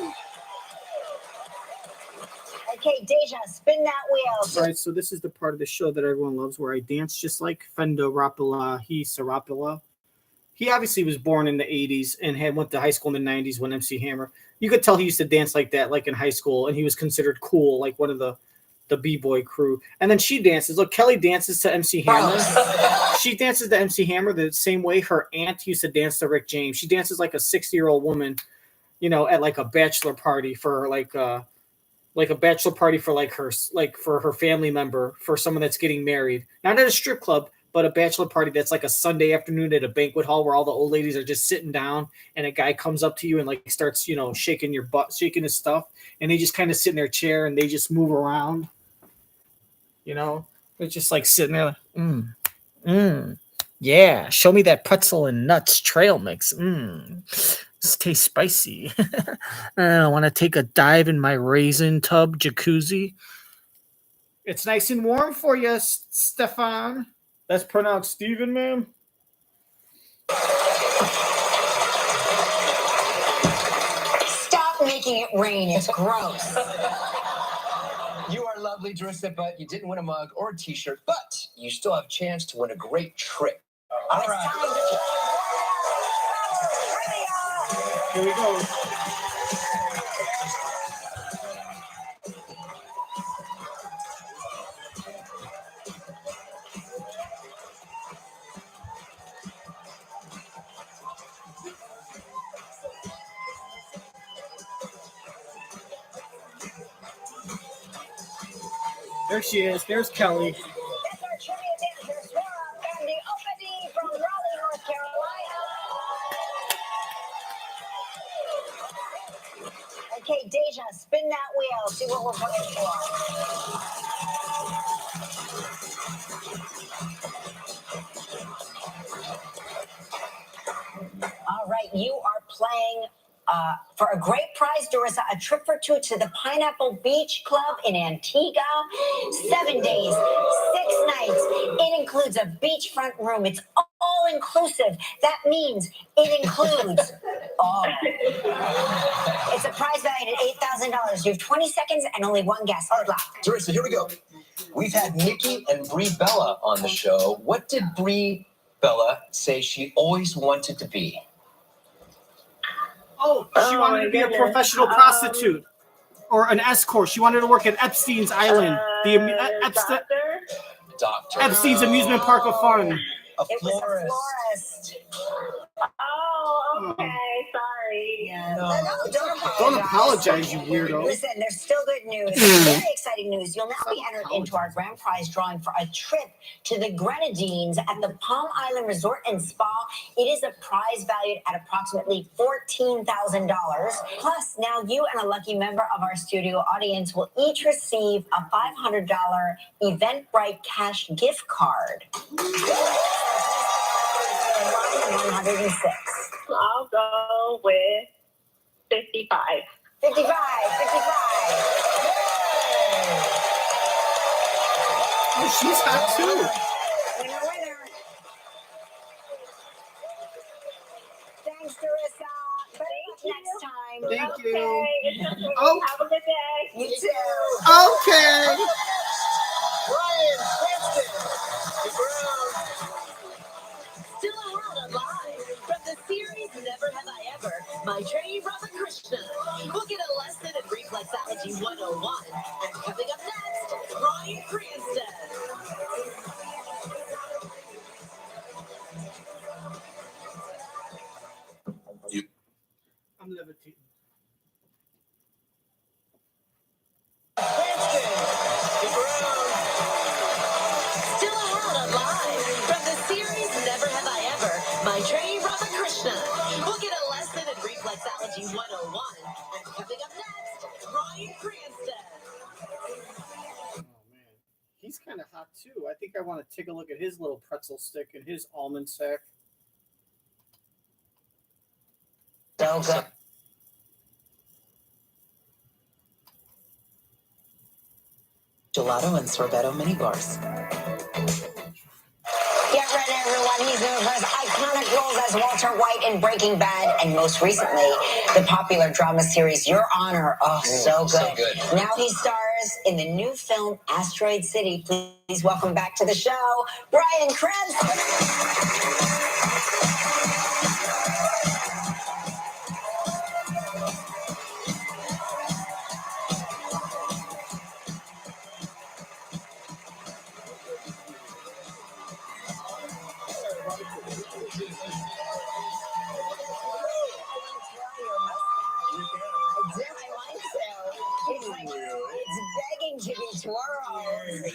Okay, Deja, spin that wheel. All right, so this is the part of the show that everyone loves, where I dance just like Fendo Rapala. He obviously was born in the 80s and went to high school in the 90s when MC Hammer. You could tell he used to dance like that, like in high school, and he was considered cool, like one of the the B-boy crew. And then she dances. Look, Kelly dances to MC Hammer. She dances to MC Hammer the same way her aunt used to dance to Rick James. She dances like a 60-year-old woman, you know, at like a bachelor party for like a bachelor party for like for her family member, for someone that's getting married. Not at a strip club, but a bachelor party that's like a Sunday afternoon at a banquet hall where all the old ladies are just sitting down and a guy comes up to you and like starts, you know, shaking your butt, shaking his stuff, and they just kind of sit in their chair and they just move around. You know, they're just like sitting there like, yeah, show me that pretzel and nuts trail mix. This tastes spicy. I want to take a dive in my raisin tub jacuzzi. It's nice and warm for you, Stefan. That's pronounced Steven, ma'am. Stop making it rain. It's gross. You are lovely, Drissa, but you didn't win a mug or a t-shirt, but you still have a chance to win a great trip. All It's right. time to play Here we go. There she is. There's Kelly. That's our trivia dancer, Swara, and the Ebbin from Raleigh, North Carolina. Okay, Deja, spin that wheel. See what we're playing for. All right, you are playing for a great prize, Dorissa, a trip for two to the Pineapple Beach Club in Antigua. 7 days, 6 nights. It includes a beachfront room. It's all inclusive. That means it includes all. It's a prize valued at $8,000. You have 20 seconds and only one guess. Hard luck. Drissa, here we go. We've had Nikki and Brie Bella on the show. What did Brie Bella say she always wanted to be? Oh, she wanted to be a professional prostitute or an escort. She wanted to work at Epstein's Island, Doctor. Epstein's amusement park of fun. A It was a florist. florist. Oh, okay. Sorry. Yeah. No. Don't apologize, you weirdo. Listen, there's still good news. Very exciting news. You'll now be entered into our grand prize drawing for a trip to the Grenadines at the Palm Island Resort and Spa. It is a prize valued at approximately $14,000. Plus, now you and a lucky member of our studio audience will each receive a $500 Eventbrite cash gift card. 106. I'll go with 55. 55. Oh, she's hot too. Winner. Thanks, Dorissa. Better luck next time. Thank you. Okay. Oh. Have a good day. You too. Okay. Bryan Cranston. Stick around. Still out alive from the series Never Have I Ever, Maitreyi Ramakrishnan. We'll get a lesson in reflexology 101. And coming up next, Bryan Cranston. I'm levitating. Still out alive from the series Never Have I Ever, Maitreyi Ramakrishnan. We'll get a lesson in reflexology 101. And coming up next, Bryan Cranston. Oh man, he's kind of hot too. I think I want to take a look at his little pretzel stick and his almond sack. So good. Gelato and sorbetto mini bars. Get ready, everyone. He's known for his iconic roles as Walter White in Breaking Bad, and most recently, the popular drama series Your Honor. Oh, so good. So good. Now he stars in the new film Asteroid City. Please welcome back to the show, Bryan Cranston. It's begging to be twirled.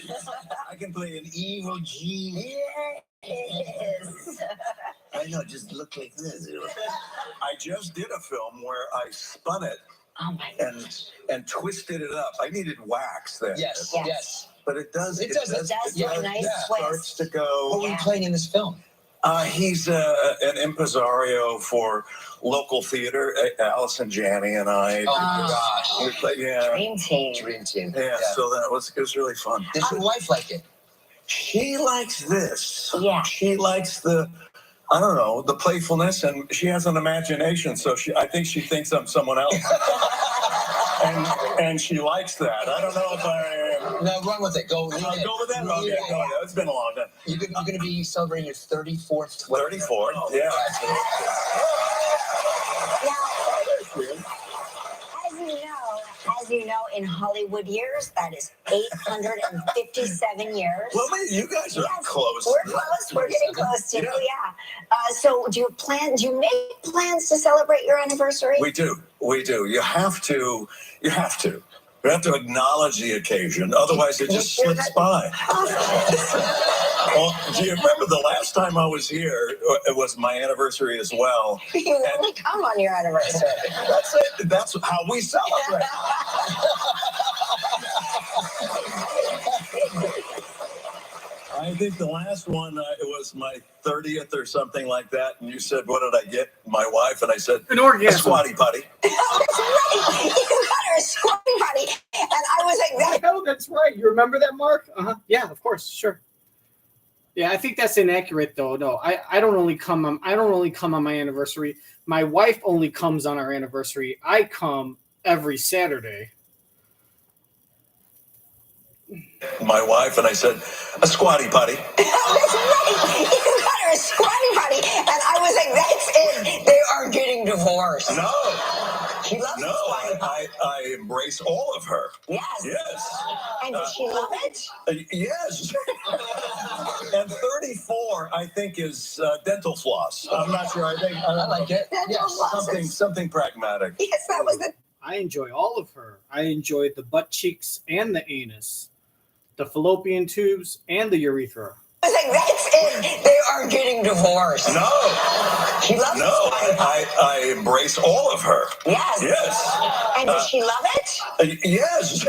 I can play an evil genie. Yes. I know, just look like this. I just did a film where I spun it Oh my and twisted it up. I needed wax there. Yes, Yes. yes. But it does. It does do a nice twist. Starts to What go. were you playing in this film? He's an impresario for local theater. Allison Janney and I. Oh my gosh. We played, yeah. dream team. Dream team. Yeah, so it was really fun. Does your wife like it? She likes this. Yeah. She likes the, I don't know, the playfulness, and she has an imagination, so I think she thinks I'm someone else. and she likes that. I don't know if I... No, run with it. Go with it. Go with that? Okay, Yeah. go with that. It's been a long time. You're going to be celebrating your 34th. 34, yeah. As you know, in Hollywood years, that is 857 years. Well, man, you guys are Yes, close. We're close. We're getting close to so do you make plans to celebrate your anniversary? We do. You have to. You have to acknowledge the occasion. Otherwise, it just slips by. Well, do you remember the last time I was here? It was my anniversary as well. You only come on your anniversary. That's it. That's how we celebrate. I think the last one, it was my 30th or something like that. And you said, what did I get my wife? And I said, An orgasm. a squatty potty. Oh, that's right. You got her a squatty potty. And I was like, that. Oh, that's right. You remember that, Mark? Yeah, of course, sure. Yeah, I think that's inaccurate, though. No, I don't only come on my anniversary. My wife only comes on our anniversary. I come every Saturday. My wife, and I said, a squatty potty. Oh, that's right. You got her a squatty potty. And I was like, that's it. They are getting divorced. No. She loves No, the squatty potty. I embrace all of her. Yes. Yes. And does she love it? Yes. And 34, I think, is dental floss. I'm not sure. I think I like it. Dental flosses. something pragmatic. Yes, that was the. I enjoy all of her. I enjoy the butt cheeks and the anus, the fallopian tubes and the urethra. I was like, that's it. They are getting divorced. No. She loves No, the squatty potty. I embrace all of her. Yes. Yes. And does she love it? Yes.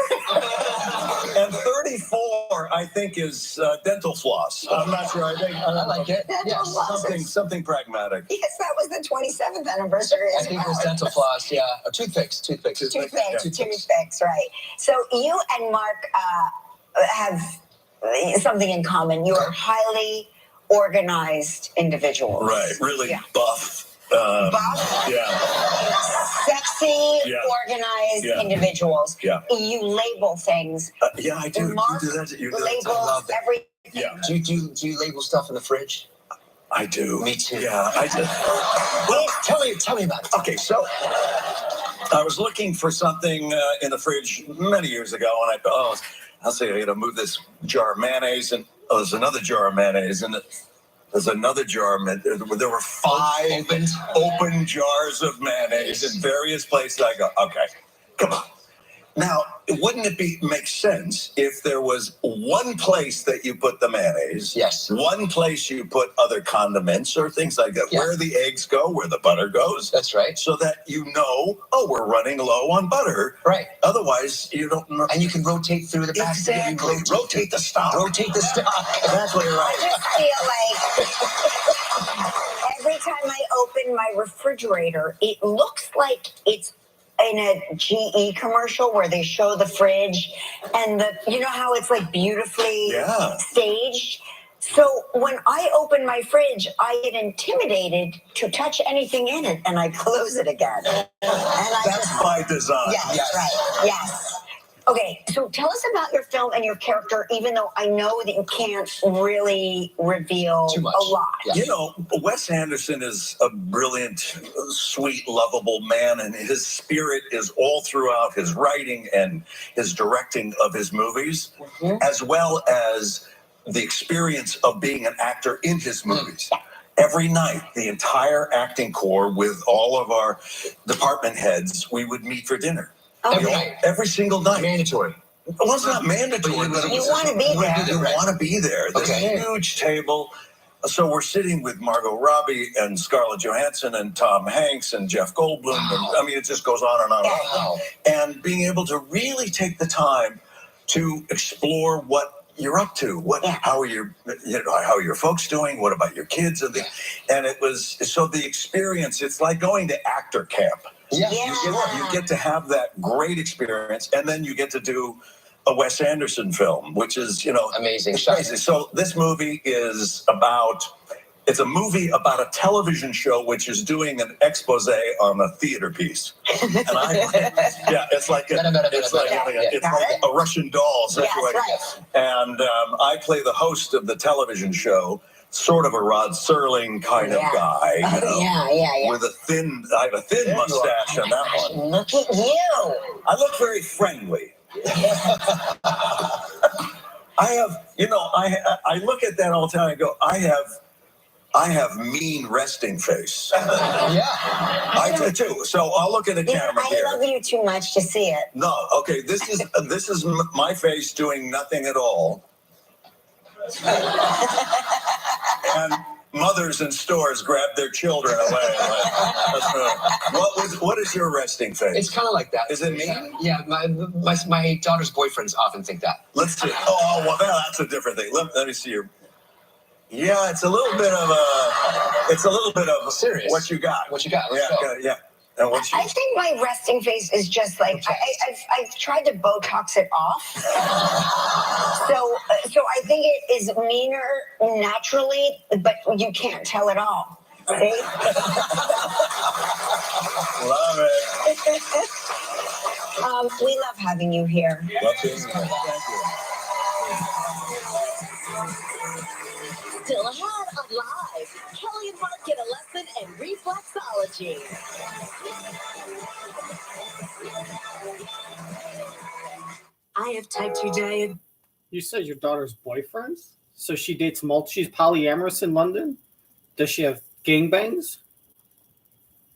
And 34, I think, is dental floss. I'm not sure. I think I like it. Dental Yes. flosses. something pragmatic. Yes, that was the 27th anniversary. I as think it well. was dental floss. Yeah. Toothpicks. Toothpicks, Yeah. toothpicks, right. So you and Mark have something in common. You are highly organized individuals. Right. Really Yeah. buff. Buff, Yeah. sexy, Yeah. organized Yeah. individuals. Yeah. You label things. Yeah, I do. Mark You do that. You do that. labels I love it. everything. Yeah. Do you label stuff in the fridge? I do. Me too. Yeah, I do. Well, tell me about it. Okay, so I was looking for something in the fridge many years ago, and I thought, I'll say I got to move this jar of mayonnaise, and there's another jar of mayonnaise, and there's another jar of mayonnaise. There were 5 open jars of mayonnaise in various places. I go, okay, come on. Now, wouldn't it make sense if there was one place that you put the mayonnaise, Yes. one place you put other condiments or things like that, Yeah. where the eggs go, where the butter goes, That's right. so that you know, oh, we're running low on butter. Right. Otherwise, you don't know. And you can rotate through the basket. Exactly. Rotate the stock. Rotate the stock. Exactly I right. just feel like every time I open my refrigerator, it looks like it's in a GE commercial where they show the fridge and you know how it's like beautifully Yeah. staged. So when I open my fridge, I get intimidated to touch anything in it, and I close it again. And That's by design. yes, right. Yes. Okay, so tell us about your film and your character, even though I know that you can't really reveal Too much. a lot. Yeah. You know, Wes Anderson is a brilliant, sweet, lovable man, and his spirit is all throughout his writing and his directing of his movies, as well as the experience of being an actor in his movies. every night, the entire acting corps with all of our department heads, we would meet for dinner. Every night. Every single night. Mandatory. Well, it's not mandatory, but You want to be there. you want to be there. This Okay. huge table. So we're sitting with Margot Robbie and Scarlett Johansson and Tom Hanks and Jeff Goldblum. Wow. And, I mean, it just goes on and on. Wow. And being able to really take the time to explore what you're up to. How are how are your folks doing? What about your kids? And it was so the experience. It's like going to actor camp. Yeah. You get to have that great experience, and then you get to do a Wes Anderson film, which is, Amazing. it's crazy. So this movie is it's a movie about a television show which is doing an expose on a theater piece. And it's like a Russian doll situation. Yes, And I play the host of the television show, sort of a Rod Serling kind of guy, with I have a thin mustache on that one. Look at you. I look very friendly. I have, I look at that all the time and go, I have mean resting face. Yeah. I do too. So I'll look at the camera here. I love you too much to see it. No, okay. This is my face doing nothing at all. And mothers in stores grab their children away. What is your resting face? It's kind of like that. Is it me? Yeah, my daughter's boyfriends often think that. Let's see. Oh, well, that's a different thing. Let me see your. Yeah, it's a little bit of Serious. What you got? What you got? Let's go. Yeah. And what you? I think my resting face is just like I've tried to Botox it off. So I think it is meaner naturally, but you can't tell at all. See? Love it. We love having you here. Love being here. Still ahead on Live, Kelly and Mark get a lesson in reflexology. I have type 2 diabetes. You said your daughter's boyfriends? So she dates she's polyamorous in London? Does she have gangbangs?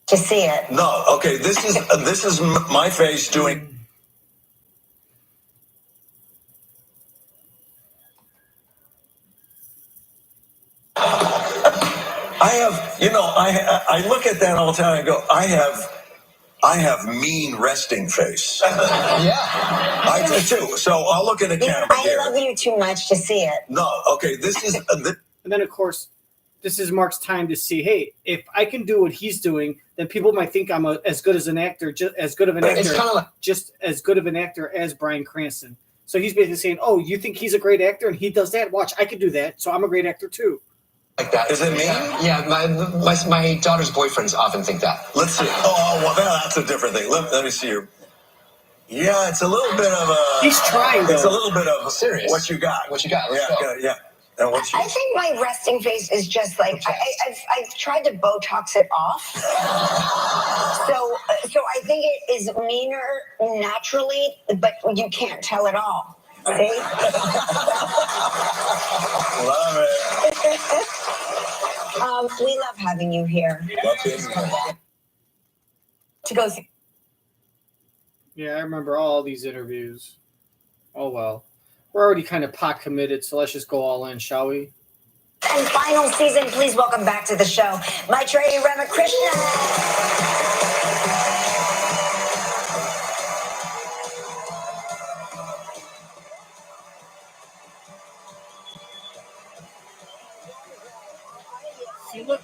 To see it. No, okay. This is my face doing. I have, I look at that all the time and go, I have mean resting face. Yeah. I do too. So I'll look at the camera here. I love you too much to see it. No, okay. This is. And then, of course, this is Mark's time to see, hey, if I can do what he's doing, then people might think I'm as good as an actor, just as good of an actor, just as good of an actor as Bryan Cranston. So he's basically saying, oh, you think he's a great actor and he does that? Watch, I can do that. So I'm a great actor too. Like that. Is it me? Yeah, my daughter's boyfriends often think that. Let's see. Oh, well, that's a different thing. Let me see your. Yeah, it's a little bit of a. He's trying. It's a little bit of serious. What you got? What you got? Let's go. Yeah. And what you? I think my resting face is just like I've tried to Botox it off. So I think it is meaner naturally, but you can't tell at all. See? Love it. We love having you here. Love being here. To go see. Yeah, I remember all these interviews. Oh, well. We're already kind of pot committed, so let's just go all in, shall we? And final season, please welcome back to the show, Maitreyi Ramakrishnan. See, look,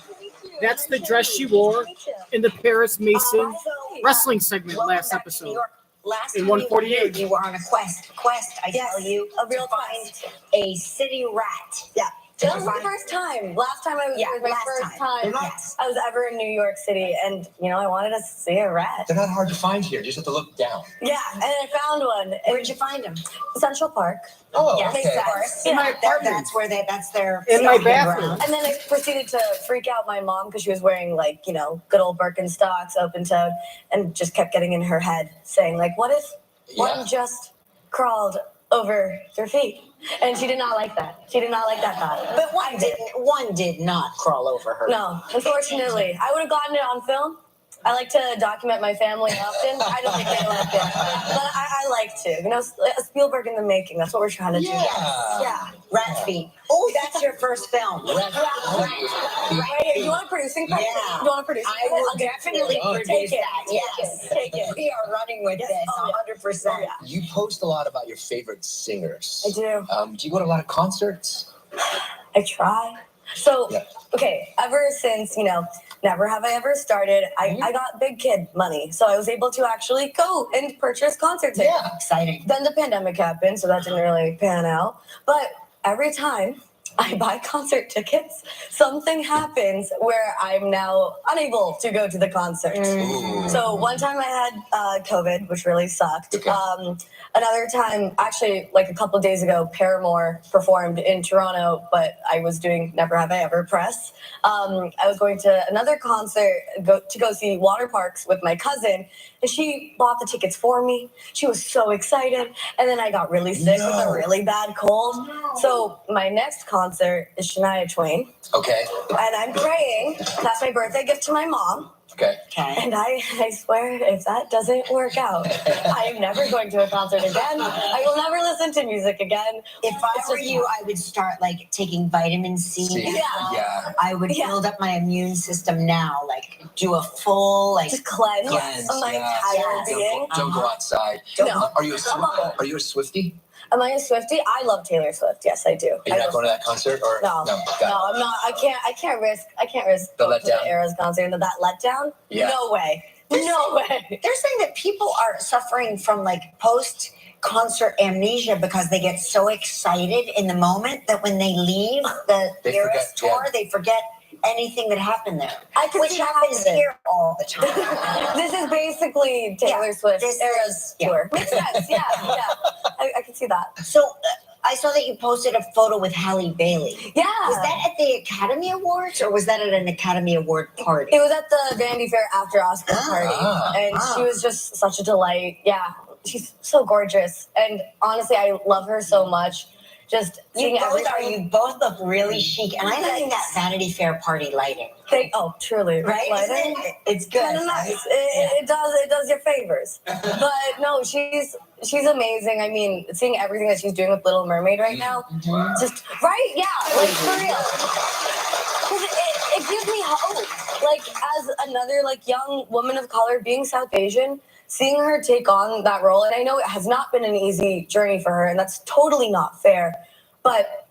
that's the dress she wore in the Paris Mason wrestling segment last episode. Last in time 148. you were on a quest, I tell you, a real find a city rat. Yeah. That was the first time. Last time I was my last first time Yes. I was ever in New York City, and I wanted to see a rat. They're not hard to find here. You just have to look down. Yeah, and I found one. Where'd you find him? Central Park. Oh, Yes, okay. of course. In my apartment. That's their In my stomping bathroom. ground. And then I proceeded to freak out my mom because she was wearing good old Birkenstocks, open-toed, and just kept getting in her head saying what if one just crawled over your feet? And she did not like that. She did not like that thought. But one did not crawl over her. No, unfortunately. I would have gotten it on film. I like to document my family often. I don't think they like it. But I like to. You know, Spielberg in the making. That's what we're trying to do. Yeah. Rat feet. Oh, that's your first film. Right here. You want a producing credit? Yeah. You want a producing I credit? will I'll get definitely it. produce that. Yes. Take it. We are running with this Oh, yeah. 100%. Oh, yeah. You post a lot about your favorite singers. I do. Do you go to a lot of concerts? I try. So, Yeah. okay, ever since, never have I ever started, I got big kid money. So I was able to actually go and purchase concert tickets. Yeah. Exciting. Then the pandemic happened, so that didn't really pan out. But every time I buy concert tickets, something happens where I'm now unable to go to the concert. Ooh. So one time I had COVID, which really sucked. Okay. Another time, actually, like a couple of days ago, Paramore performed in Toronto, but I was doing Never Have I Ever press. I was going to another concert to go see Water Parks with my cousin, and she bought the tickets for me. She was so excited, and then I got really sick with a really bad cold. So my next concert is Shania Twain, Okay. and I'm praying. That's my birthday gift to my mom. Okay. Okay. And I swear, if that doesn't work out, I am never going to a concert again. I will never listen to music again. If I were you, I would start like taking vitamin C. Yeah. I would build up my immune system now, like do a full Just cleanse Cleanse, my yeah. entire being. Don't go outside. No. Are you a Swiftie? Am I a Swiftie? I love Taylor Swift. Yes, I do. Are you not going to that concert or No, Got it. I'm not. I can't risk The going to letdown. the Eras concert and that letdown. Yeah. No way. No way. They're saying that people are suffering from like post concert amnesia because they get so excited in the moment that when they leave the They Eras forget, tour, yeah. they forget anything that happened there. I could Which see that happens happening. here all the time. This is basically Taylor Swift's this Eras is- yeah. tour. Makes sense. Yeah. I can see that. So I saw that you posted a photo with Halle Bailey. Yeah. Was that at the Academy Awards or was that at an Academy Award party? It was at the Vanity Fair after Oscar party, and she was just such a delight. Yeah, she's so gorgeous, and honestly, I love her so much. Just seeing everything. You both look really chic, and I like that Vanity Fair party lighting. Truly, Right? lighting. Isn't it? It's good. Kind of nice. It does your favors. But no, she's amazing. I mean, seeing everything that she's doing with Little Mermaid right now, just right, yeah, like for real. 'Cause it gives me hope. Like as another like young woman of color, being South Asian, seeing her take on that role, and I know it has not been an easy journey for her, and that's totally not fair. But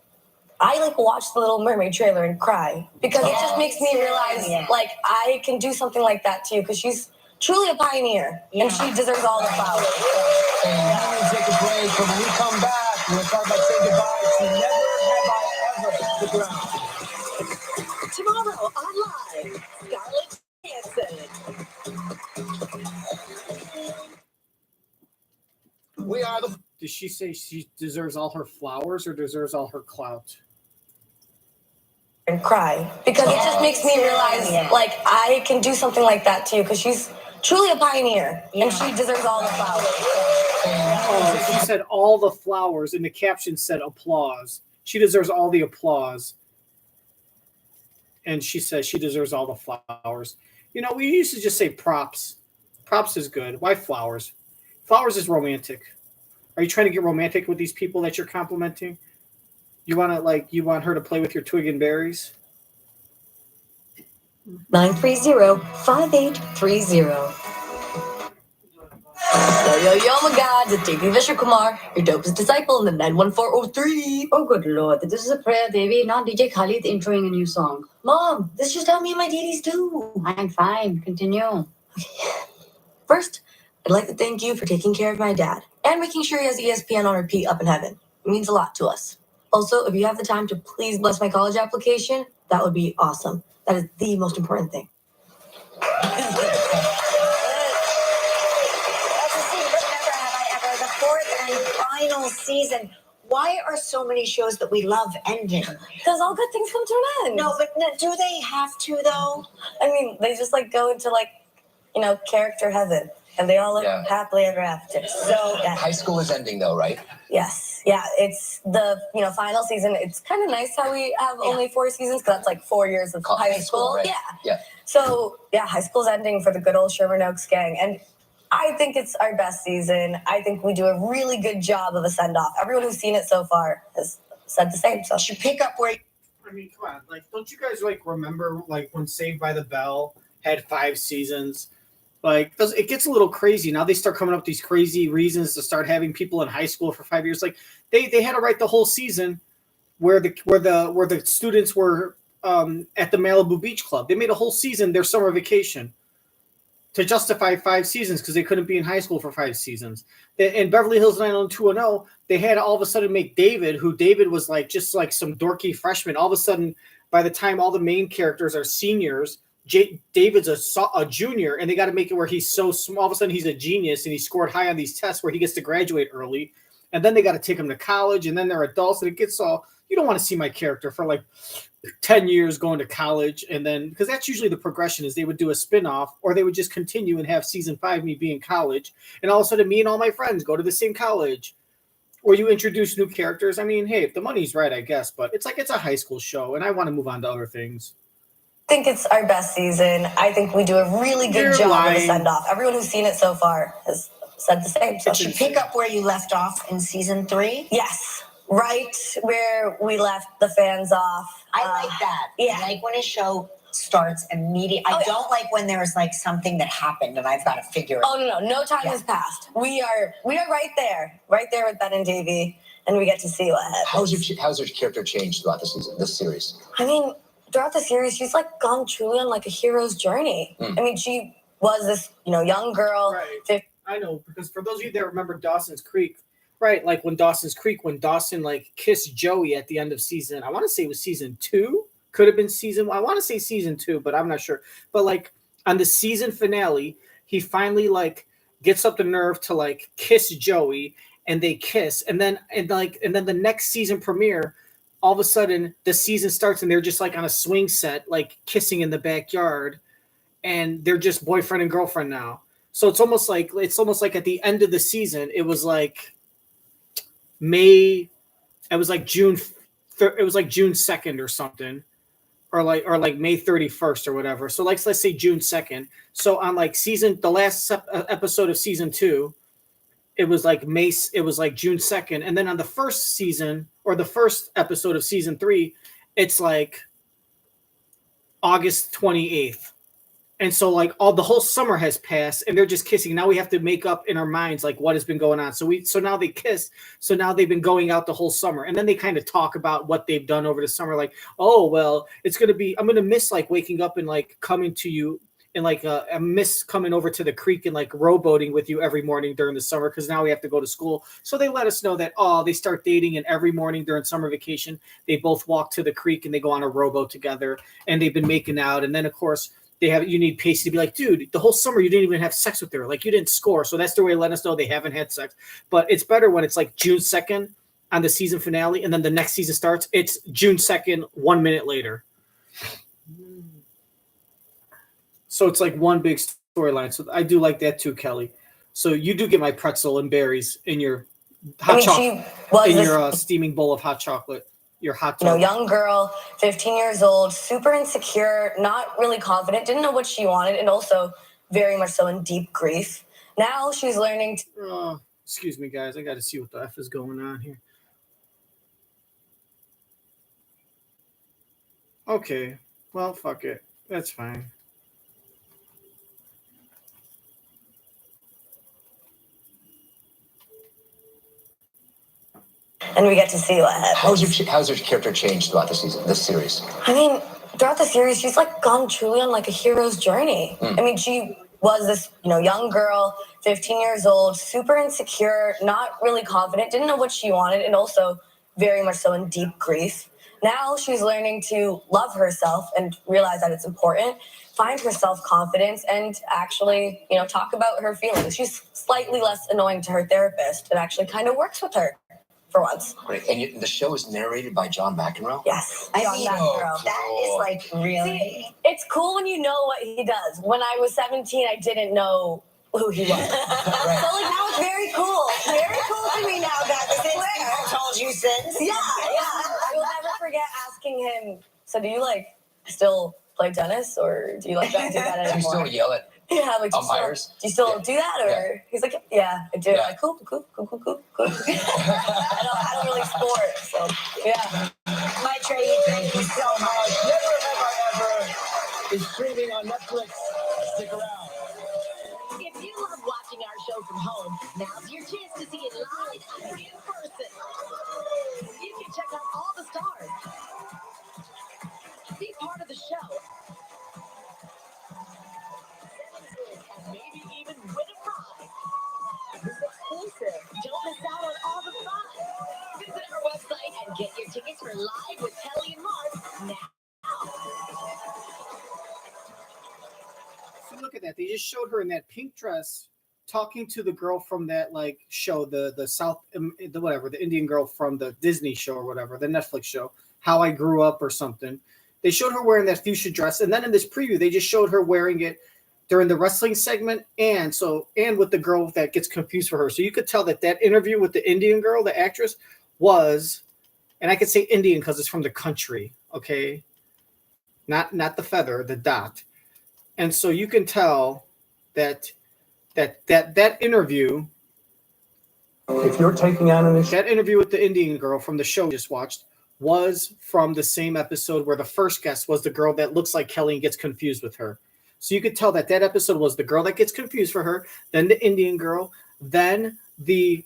I like watch the Little Mermaid trailer and cry because it just makes me realize like I can do something like that too, because she's truly a pioneer and she deserves all the flowers. And now we take a break, but when we come back, we'll talk about saying goodbye to Never Have I Ever. Stick around. Tomorrow on Live, Scarlett Johansson. We are the Did she say she deserves all her flowers or deserves all her clout? And cry because it just makes me realize like I can do something like that too, because she's truly a pioneer and she deserves all the flowers. Oh, she said all the flowers, and the caption said applause. She deserves all the applause. And she says she deserves all the flowers. You know, we used to just say props. Props is good. Why flowers? Flowers is romantic. Are you trying to get romantic with these people that you're complimenting? You want her to play with your twig and berries? 930-5830. Yo, my God, it's Devi Vishwakumar, your dopest disciple in the 91403. Oh, good Lord. This is a prayer, Devi, not DJ Khalid introing a new song. Mom, this is just how me and my deities do. Fine. Continue. First, I'd like to thank you for taking care of my dad and making sure he has ESPN on repeat up in heaven. It means a lot to us. Also, if you have the time to please bless my college application, that would be awesome. That is the most important thing. The fourth and final season. Why are so many shows that we love ending? Because all good things come to an end. No, but do they have to though? I mean, they just go into character heaven, and they all live happily ever after. So high school is ending though, right? Yes. yeah, it's the final season. It's kind of nice how we have only 4 seasons because that's like 4 years of high school. right? Yeah. So yeah, high school's ending for the good old Sherman Oaks gang, and I think it's our best season. I think we do a really good job of a send off. Everyone who's seen it so far has said the same. So Should pick up where. I mean, come on. Like, don't you guys like remember like when Saved by the Bell had 5 seasons? Like, it gets a little crazy now. They start coming up with these crazy reasons to start having people in high school for 5 years. Like, they had to write the whole season where the students were at the Malibu Beach Club. They made a whole season their summer vacation to justify 5 seasons because they couldn't be in high school for 5 seasons. In Beverly Hills 90210, they had to all of a sudden make David was like just like some dorky freshman. All of a sudden, by the time all the main characters are seniors, David's a junior, and they got to make it where he's so small. All of a sudden, he's a genius, and he scored high on these tests where he gets to graduate early. And then they got to take him to college, and then they're adults, and it gets all. You don't want to see my character for like 10 years going to college, and then because that's usually the progression is they would do a spin-off, or they would just continue and have season 5 me be in college, and all of a sudden me and all my friends go to the same college. Or you introduce new characters. I mean, hey, if the money's right, I guess, but it's a high school show, and I want to move on to other things. I think it's our best season. I think we do a really good job of a send off. Everyone who's seen it so far has said the same. So Should pick up where you left off in season 3. yes, right where we left the fans off. I like that. yeah. I like when a show starts immediately. I don't like when there's like something that happened and I've got to figure it. Oh no time has passed. We are right there with Ben and Davey, and we get to see what happens. How's your character changed throughout this series? I mean, throughout the series, she's like gone truly on like a hero's journey. I mean, she was this young girl. Right. I know, because for those of you that remember Dawson's Creek, right? Like when Dawson like kissed Joey at the end of season. I want to say it was season 2. Could have been season. I want to say season 2, but I'm not sure. But like on the season finale, he finally like gets up the nerve to like kiss Joey, and they kiss, and then the next season premiere, all of a sudden the season starts and they're just like on a swing set, like kissing in the backyard, and they're just boyfriend and girlfriend now. So it's almost like at the end of the season, it was like May, it was like June 2nd or something. Or like May 31st or whatever. So let's say June 2nd. So on like the last episode of season 2, it was like June 2nd. And then on the first season or the first episode of season 3, it's like August 28th. And so like the whole summer has passed and they're just kissing. Now we have to make up in our minds like what has been going on. So now they kissed. So now they've been going out the whole summer. And then they kind of talk about what they've done over the summer. Like, oh, well, I'm going to miss like waking up and like coming to you and like I miss coming over to the creek and like rowboating with you every morning during the summer because now we have to go to school. So they let us know that, they start dating, and every morning during summer vacation, they both walk to the creek and they go on a rowboat together, and they've been making out. And then, of course, you need Pacey to be like, dude, the whole summer you didn't even have sex with her. Like, you didn't score. So that's their way to let us know they haven't had sex. But it's better when it's like June 2nd on the season finale, and then the next season starts. It's June 2nd, 1 minute later. So it's like one big storyline. So I do like that too, Kelly. So you do get my pretzel and berries in your hot chocolate, your steaming bowl of hot chocolate. Your hot dog. Young girl, 15 years old, super insecure, not really confident, didn't know what she wanted, and also very much so in deep grief. Now she's learning to... excuse me, guys. I got to see what the F is going on here. Okay. Well, fuck it. That's fine. And we get to see what happens. How's your character changed throughout this series? I mean, throughout the series, she's like gone truly on like a hero's journey. I mean, she was this, young girl, 15 years old, super insecure, not really confident, didn't know what she wanted, and also very much so in deep grief. Now she's learning to love herself and realize that it's important, find her self-confidence, and actually, talk about her feelings. She's slightly less annoying to her therapist. It actually kind of works with her. For once. Great. And the show is narrated by John McEnroe? Yes. That is like really... See, it's cool when you know what he does. When I was 17, I didn't know who he was. So like now it's very cool. Very cool to me now, guys. I told you since. Yeah. I will never forget asking him, so do you like still play tennis or do you like not do that Do you anymore? still yell at Yeah, like umpires? Do you still do that, or Yeah. he's like, yeah, I do. Yeah. Like, cool. I don't really sport, so yeah. Maitreyi, thank you so much. Never Have I Ever is streaming on Netflix. Stick around. If you love watching our show from home, now's your chance to see it live and in person. You can check out all the stars, be part of the show, and maybe even win a prize. It's exclusive. Don't miss out on all the fun. Visit our website and get your tickets for Live with Kelly and Mark now. So look at that. They just showed her in that pink dress talking to the girl from that like show, the South, the Indian girl from the Disney show or whatever, the Netflix show, How I Grew Up or something. They showed her wearing that fuchsia dress, and then in this preview, they just showed her wearing it during the wrestling segment, and with the girl that gets confused for her. So you could tell that interview with the Indian girl, the actress, was, and I could say Indian because it's from the country, okay, not the feather, the dot. And so you can tell that interview. If you're taking on an issue, That interview with the Indian girl from the show we just watched was from the same episode where the first guest was the girl that looks like Kelly and gets confused with her. So you could tell that episode was the girl that gets confused for her, then the Indian girl, then the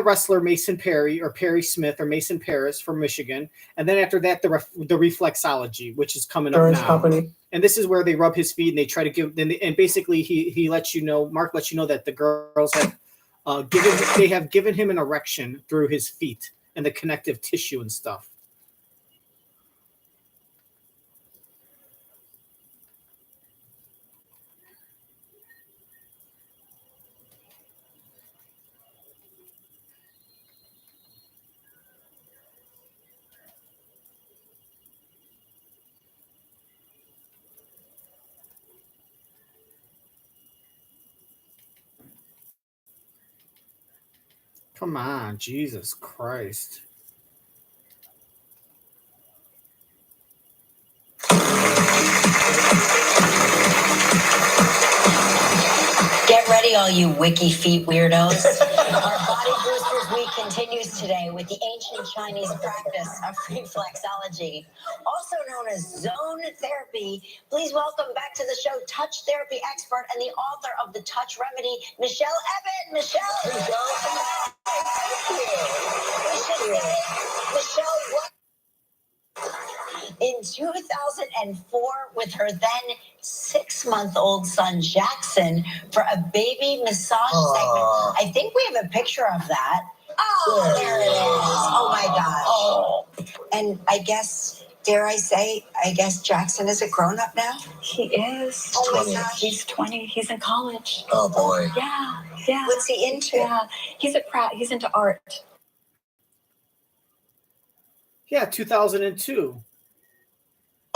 wrestler Mason Perry or Perry Smith or Mason Paris from Michigan, and then after that the reflexology, which is coming up insurance now. company. And this is where they rub his feet and they try to give. And basically he lets you know, Mark lets you know that the girls have given him an erection through his feet and the connective tissue and stuff. Come on, Jesus Christ. Get ready, all you wiki feet weirdos. Our Body Boosters Week continues today with the ancient Chinese practice of reflexology, also known as zone therapy. Please welcome back to the show touch therapy expert and the author of the Touch Remedy, Michelle Ebbin. Michelle. Thank you. Michelle, what? In 2004, with her then 6-month-old son Jackson, for a baby massage segment. I think we have a picture of that. Oh, there it is. Oh my gosh. Oh. And I guess, dare I say, Jackson is a grown-up now? He is. Oh my gosh. He's 20. He's in college. Oh boy. Yeah. What's he into? Yeah. He's into art. Yeah, 2002.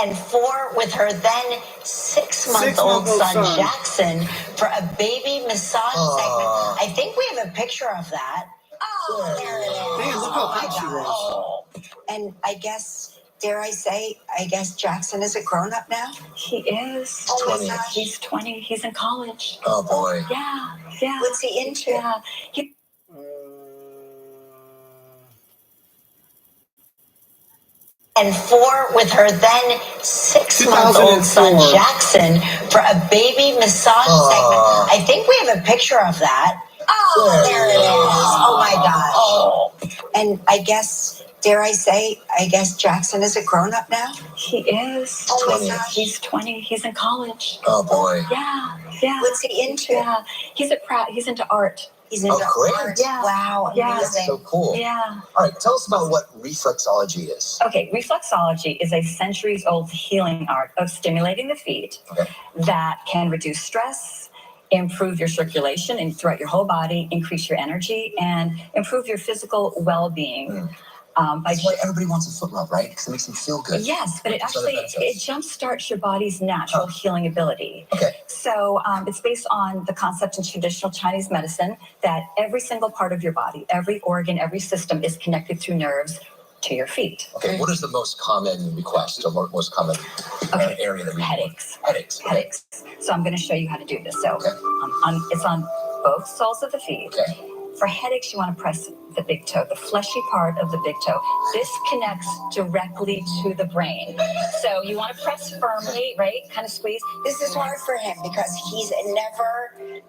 And 4 with her then 6-month-old son Jackson for a baby massage segment. I think we have a picture of that. Oh, there it is. Man, look how hot she was. Oh. And I guess, dare I say, Jackson is a grown-up now? He is. Oh my gosh. He's 20. He's in college. Oh boy. Yeah. What's he into? Yeah. And 4 with her then 6-month-old son Jackson for a baby massage segment. I think we have a picture of that. Oh, there it is. Oh my gosh. Oh. And I guess, dare I say, Jackson is a grown-up now? He is. Oh my gosh. He's 20. He's in college. Oh boy. Yeah. What's he into? Yeah. He's into art. He's into great. art. Yeah. Wow, Yeah. amazing. So cool. Yeah. All right, tell us about what reflexology is. Okay, reflexology is a centuries-old healing art of stimulating the feet that can reduce stress, improve your circulation and throughout your whole body, increase your energy, and improve your physical well-being. That's why everybody wants a foot rub, right? Because it makes them feel good. Yes, but it There's other actually it benefits. jumpstarts your body's natural healing ability. Okay. So it's based on the concept in traditional Chinese medicine that every single part of your body, every organ, every system is connected through nerves to your feet. Okay, what is the most common request or most common area that we Headaches. Headaches. Okay. Headaches. So I'm going to show you how to do this. So Okay. it's on both soles of the feet. Okay. For headaches, you want to press the big toe, the fleshy part of the big toe. This connects directly to the brain. So you want to press firmly, right? Kind of squeeze. This is hard for him because he's never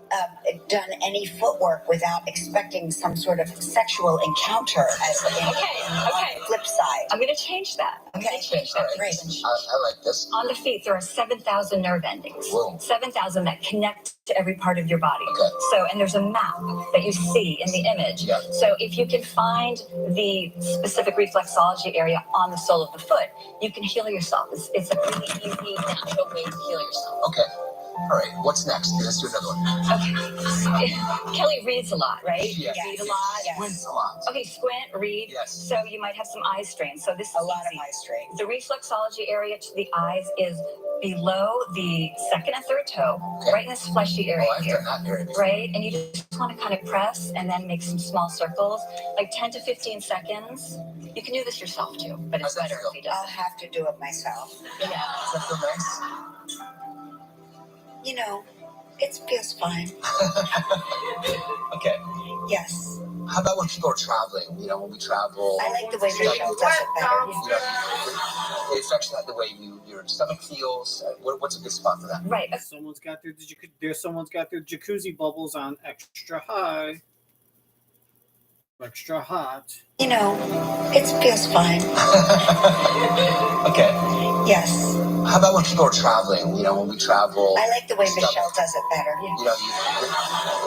done any footwork without expecting some sort of sexual encounter as Okay. flip side. I'm going to change that. I'm going to change that. Great. I like this. On the feet, there are 7,000 nerve endings. Whoa. 7,000 that connect to every part of your body. Okay. So, and there's a map that you see in the image. Yeah. So if you can find the specific reflexology area on the sole of the foot, you can heal yourself. It's a really easy, natural way to heal yourself. Okay. All right. What's next? Let's do another one. Okay. Kelly reads a lot, right? Yes. Read a lot. Yes. Wins a lot. Okay, squint, read. Yes. So you might have some eye strain. So this is A lot of easy. eye strain. The reflexology area to the eyes is below the second and third toe, Okay. right in this fleshy area I've here. done that area before. Right? And you just want to kind of press and then make some small circles, like 10 to 15 seconds. You can do this yourself too, but it's How's that better feel? if you do I'll it. have to do it myself. Yeah. Does that feel nice? You know, it feels fine. Okay. Yes. How about when people are traveling? You know, when we travel. I like the way Michelle does it better. You know, it affects that the way your stomach feels. What's a good spot for that? Right. Someone's got their jacuzzi bubbles on extra high, extra hot. You know, it feels fine. Okay. Yes. How about when people are traveling? You know, when we travel. I like the way stomach- Michelle does it better. You know,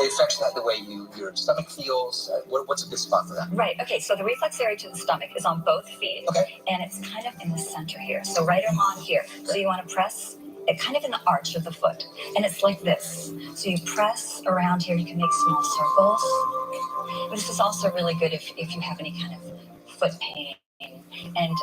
it affects that the way your stomach feels. What's a good spot for that? Right. Okay. So the reflex area to the stomach is on both feet. Okay. And it's kind of in the center here. So right along here. So you want to press it kind of in the arch of the foot. And it's like this. So you press around here. You can make small circles. But this is also really good if you have any kind of foot pain. And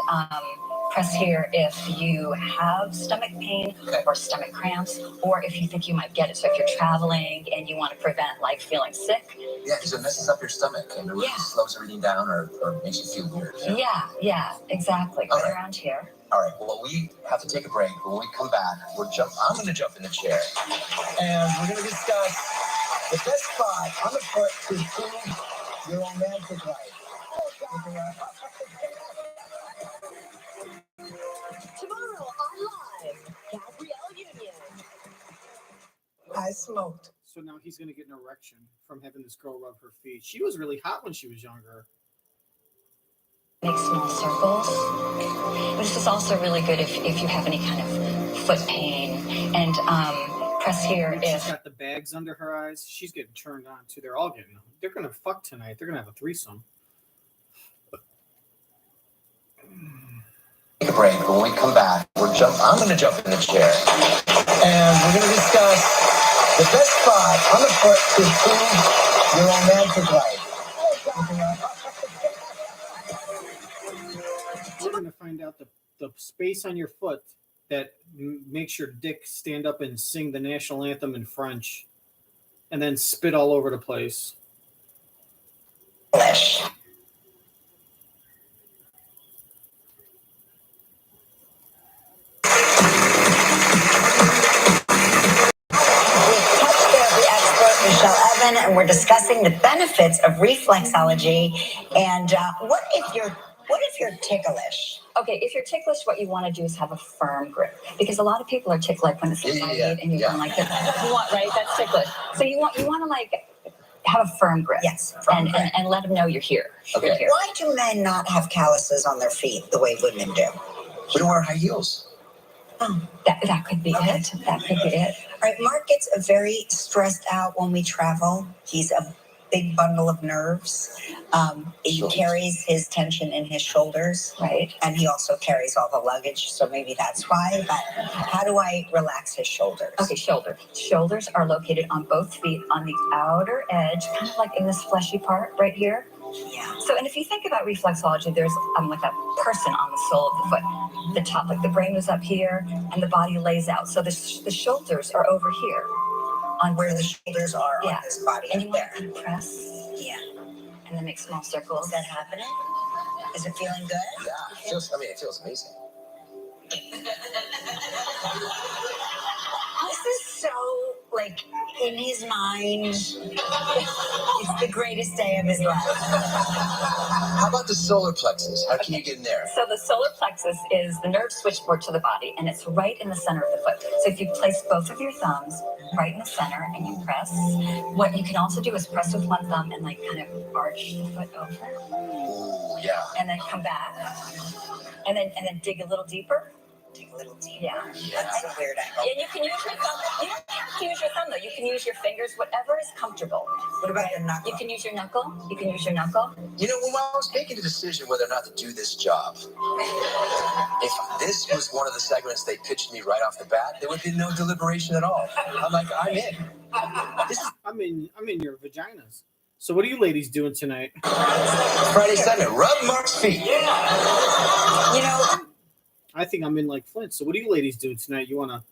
press here if you have stomach pain or stomach cramps, or if you think you might get it. So if you're traveling and you want to prevent like feeling sick. Yeah, because it messes up your stomach and it really Yeah. slows everything down or makes you feel weird. Yeah, exactly. All Right right. around here. All right, well, we have to take a break. But when we come back, I'm going to jump in the chair. And we're going to discuss the best spot on the foot to improve your romantic life. Tomorrow on Live, Gabrielle Union. I smoked. So now he's gonna get an erection from having this girl rub her feet. She was really hot when she was younger. Make small circles. But this is also really good if you have any kind of foot pain. And press here She's if got the bags under her eyes. She's getting turned on too. They're gonna fuck tonight. They're gonna have a threesome. Take a break. But when we come back, I'm going to jump in the chair. And we're going to discuss the best spot on the foot to improve your romantic life. We're gonna find out the space on your foot that makes your dick stand up and sing the national anthem in French, and then spit all over the place. Michelle Ebbin, and we're discussing the benefits of reflexology. And what if you're ticklish? okay, if you're ticklish, what you want to do is have a firm grip, because a lot of people are ticklish like when it's light and you're going like this. You want, right? That's ticklish. So you want to like have a firm grip. Yes, and let them know you're here. Okay. You're here. Why do men not have calluses on their feet the way women do? We don't wear high heels. That could be it. That could be it. All right, Mark gets very stressed out when we travel. He's a big bundle of nerves. He carries his tension in his shoulders. Right. And he also carries all the luggage, so maybe that's why. But how do I relax his shoulders? Okay, shoulder. Shoulders are located on both feet on the outer edge, kind of like in this fleshy part right here. Yeah. So, and if you think about reflexology, there's like a person on the sole of the foot. The top, like the brain is up here, and the body lays out. So the shoulders are over here, on Where the shoulders are Yeah. on his body and up you want there. to kind of press, Yeah. and then make small circles. Is that happening? Is it feeling good? Yeah, it feels amazing. This is so, like, in his mind, it's the greatest day of his life. How about the solar plexus? How can you get in there? So the solar plexus is the nerve switchboard to the body, and it's right in the center of the foot. So if you place both of your thumbs right in the center and you press, what you can also do is press with one thumb and like kind of arch the foot over, Ooh, yeah. and then come back, and then dig a little deeper. Dig a little deeper. Yeah. That's a weird angle. And you can use your thumb. You don't have to use your thumb though. You can use your fingers, whatever is comfortable. What about your knuckle? You can use your knuckle. You can use your knuckle. You know, when I was making the decision whether or not to do this job, if this was one of the segments they pitched me right off the bat, there would be no deliberation at all. I'm like, I'm in. I'm in your vaginas. So what are you ladies doing tonight? Friday segment, rub Mark's feet. You know, I think I'm in like Flint. So what are you ladies doing tonight? You want to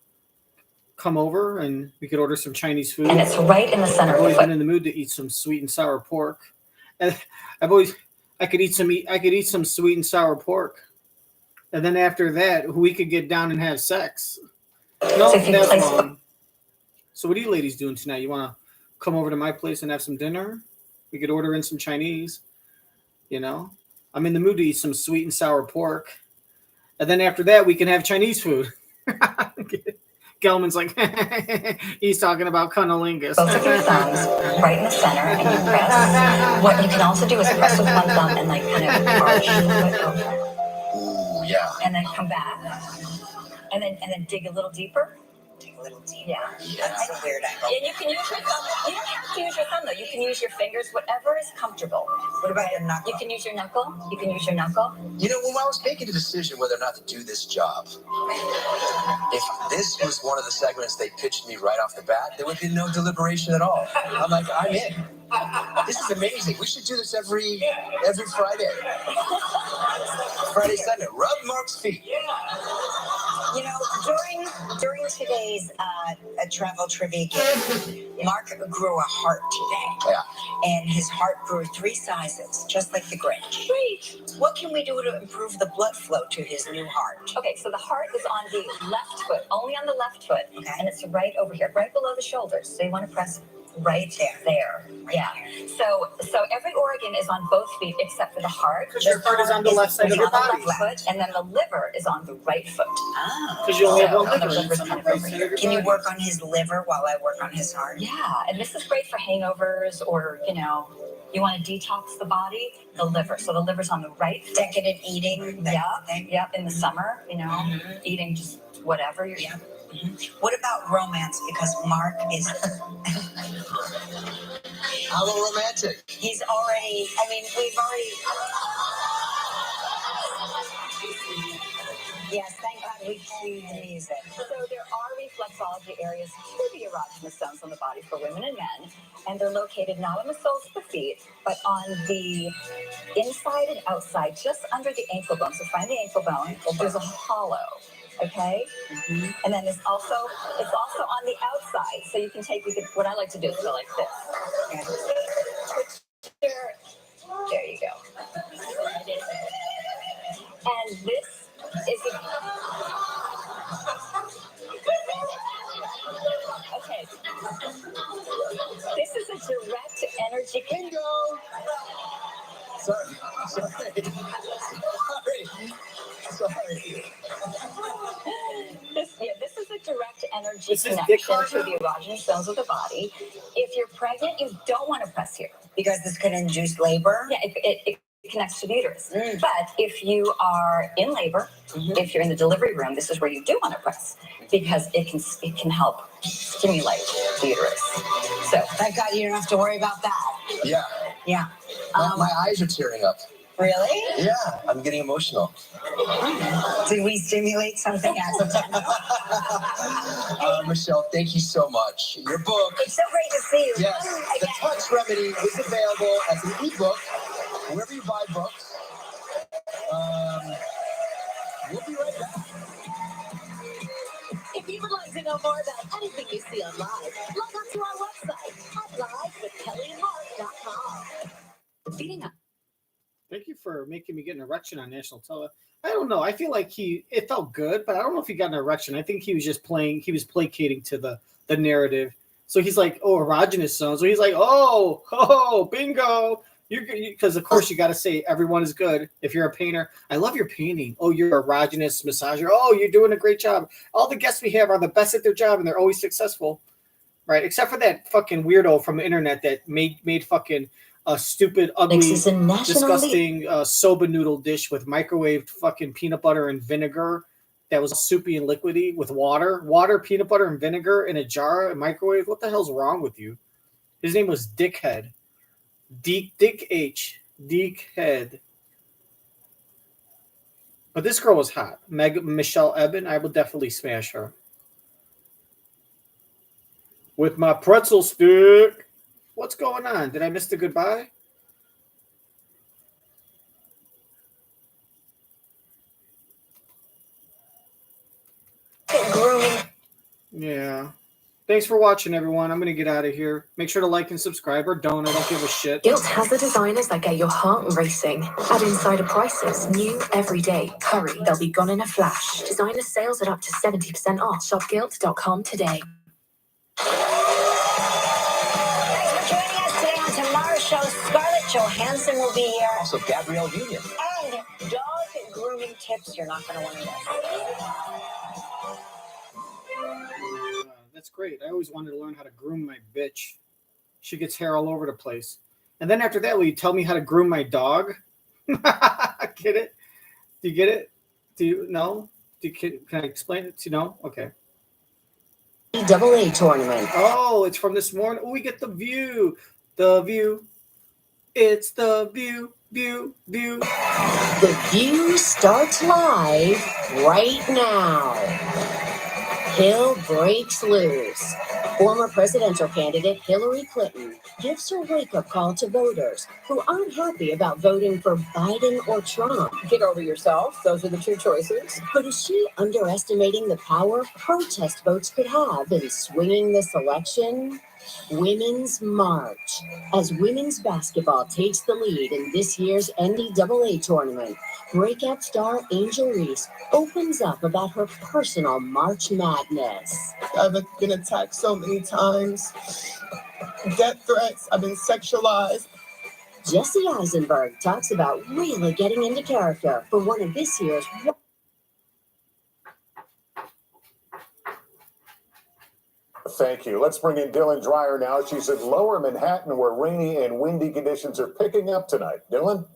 come over and we could order some Chinese food? And it's right in the center I've of the always foot. been in the mood to eat some sweet and sour pork. And I could eat some sweet and sour pork. And then after that, we could get down and have sex. No, So if you that's place- wrong. So what are you ladies doing tonight? You want to come over to my place and have some dinner? We could order in some Chinese. You know, I'm in the mood to eat some sweet and sour pork. And then after that, we can have Chinese food. Gelman's like, he's talking about cunnilingus. Both of your thumbs right in the center, and you press. What you can also do is press with one thumb and like kind of arch the foot over, Ooh, yeah. and then come back, and then dig a little deeper. dig a little deeper. Yeah. That's a weird angle. And you can use your thumb. You don't have to use your thumb though. You can use your fingers, whatever is comfortable. What about your knuckle? You can use your knuckle. You can use your knuckle. You know, when I was making the decision whether or not to do this job, if this was one of the segments they pitched me right off the bat, there would be no deliberation at all. I'm like, I'm in. This is amazing. We should do this every Friday. Friday segment, rub Mark's feet. You know, during today's travel trivia game, Mark grew a heart today. Yeah. And his heart grew 3 sizes, just like the Grinch. Great. What can we do to improve the blood flow to his new heart? Okay, so the heart is on the left foot, only on the left foot, Okay. and it's right over here, right below the shoulders. So you want to press right There. there. Right Yeah. here. So every organ is on both feet except for the heart. Because your heart is on the left side of It's your on the body. left foot, and then the liver is on the right foot. Oh. Because you only have one So, liver. the liver's It's on the kind of right over side here. of your Can you body. work on his liver while I work on his heart? Yeah, and this is great for hangovers or, you want to detox the body, the liver. So the liver's on the right foot. Decadent eating, that Yeah, thing. yeah, in the summer, Mhm. eating just whatever you're Yeah. What about romance? Because Mark is, How romantic. he's already, we've already. Yes, thank God we cued the music. So there are reflexology areas to the erogenous zones on the body for women and men, and they're located not on the soles of the feet, but on the inside and outside, just under the ankle bone. So find the ankle bone. There's a hollow, okay? And then it's also on the outside. So you can what I like to do is go like this. There you go. And this is okay. This is a direct energy. Bingo. Sorry. This is a direct energy This is dick connection hard to the erogenous zones of the body. If you're pregnant, you don't want to press here. Because this could induce labor? Yeah, it connects to the uterus. Mm. But if you are in labor, if you're in the delivery room, this is where you do want to press because it can help stimulate the uterus. So Thank God you don't have to worry about that. Yeah. Yeah. My eyes are tearing up. Really? Yeah, I'm getting emotional. Did we stimulate something accidental? Michelle, thank you so much. Your book, It's so great to see you. yes, The Touch Remedy is available as an ebook wherever you buy books. We'll be right back. If you would like to know more about anything you see on Live, log on to our website at livewithkellyandmark.com. Feeding up. Thank you for making me get an erection on national television. I don't know. I feel like it felt good, but I don't know if he got an erection. I think he was just playing. He was placating to the narrative. So he's like, oh, erogenous zone. So he's like, oh, bingo. Because of course you got to say everyone is good. If you're a painter, I love your painting. Oh, you're erogenous massager. Oh, you're doing a great job. All the guests we have are the best at their job, and they're always successful, right? Except for that fucking weirdo from the internet that made fucking a stupid, ugly, disgusting soba noodle dish with microwaved fucking peanut butter and vinegar that was soupy and liquidy with water, peanut butter, and vinegar in a jar and microwave. What the hell's wrong with you? His name was Dickhead. Dickhead. But this girl was hot. Michelle Ebbin, I will definitely smash her. With my pretzel stick. What's going on? Did I miss the goodbye? Yeah. Thanks for watching, everyone. I'm going to get out of here. Make sure to like and subscribe, or don't. I don't give a shit. Guilt has the designers that get your heart racing. At insider prices, new every day. Hurry, they'll be gone in a flash. Designer sales are up to 70% off. Shopguilt.com today. Thanks for joining us today on tomorrow's show. Scarlett Johansson will be here. Also, Gabrielle Union. And dog grooming tips you're not going to want to miss. That's great. I always wanted to learn how to groom my bitch. She gets hair all over the place. And then after that, will you tell me how to groom my dog? Get it? Do you get it? Do you know? Can I explain it? Do you know? Okay. AA tournament. Oh, it's from this morning. Oh, we get the view. The view. It's the view. View. The view starts live right now. Hill breaks loose. Former presidential candidate Hillary Clinton gives her wake-up call to voters who aren't happy about voting for Biden or Trump. Get over yourself. Those are the two choices. But is she underestimating the power protest votes could have in swinging this election? Women's March. As women's basketball takes the lead in this year's NCAA tournament, breakout star Angel Reese opens up about her personal March Madness. I've been attacked so many times. Death threats. I've been sexualized. Jesse Eisenberg talks about really getting into character for one of this year's... Thank you. Let's bring in Dylan Dreyer now. She's in Lower Manhattan, where rainy and windy conditions are picking up tonight. Dylan?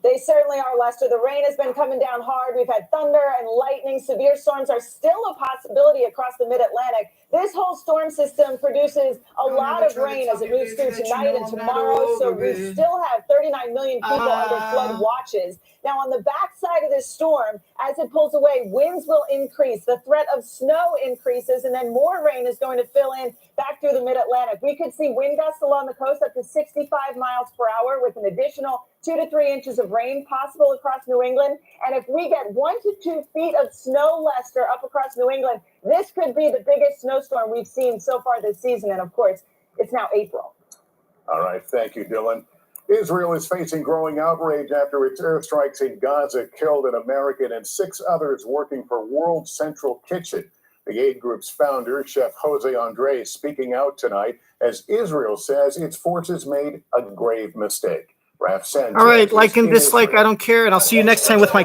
They certainly are, Lester. The rain has been coming down hard. We've had thunder and lightning. Severe storms are still a possibility across the mid-Atlantic. This whole storm system produces a lot of rain as it moves through tonight and tomorrow. So we still have 39 million people under flood watches. Now, on the backside of this storm, as it pulls away, winds will increase. The threat of snow increases, and then more rain is going to fill in back through the mid-Atlantic. We could see wind gusts along the coast up to 65 miles per hour with an additional 2 to 3 inches of rain possible across New England. And if we get 1 to 2 feet of snow, Lester, up across New England, this could be the biggest snowstorm we've seen so far this season. And of course, it's now April. All right. Thank you, Dylan. Israel is facing growing outrage after its airstrikes in Gaza killed an American and 6 others working for World Central Kitchen. The aid group's founder, Chef Jose Andres, speaking out tonight as Israel says its forces made a grave mistake. Raf Sanchez. All right, like and dislike, I don't care. And I'll see you next time with my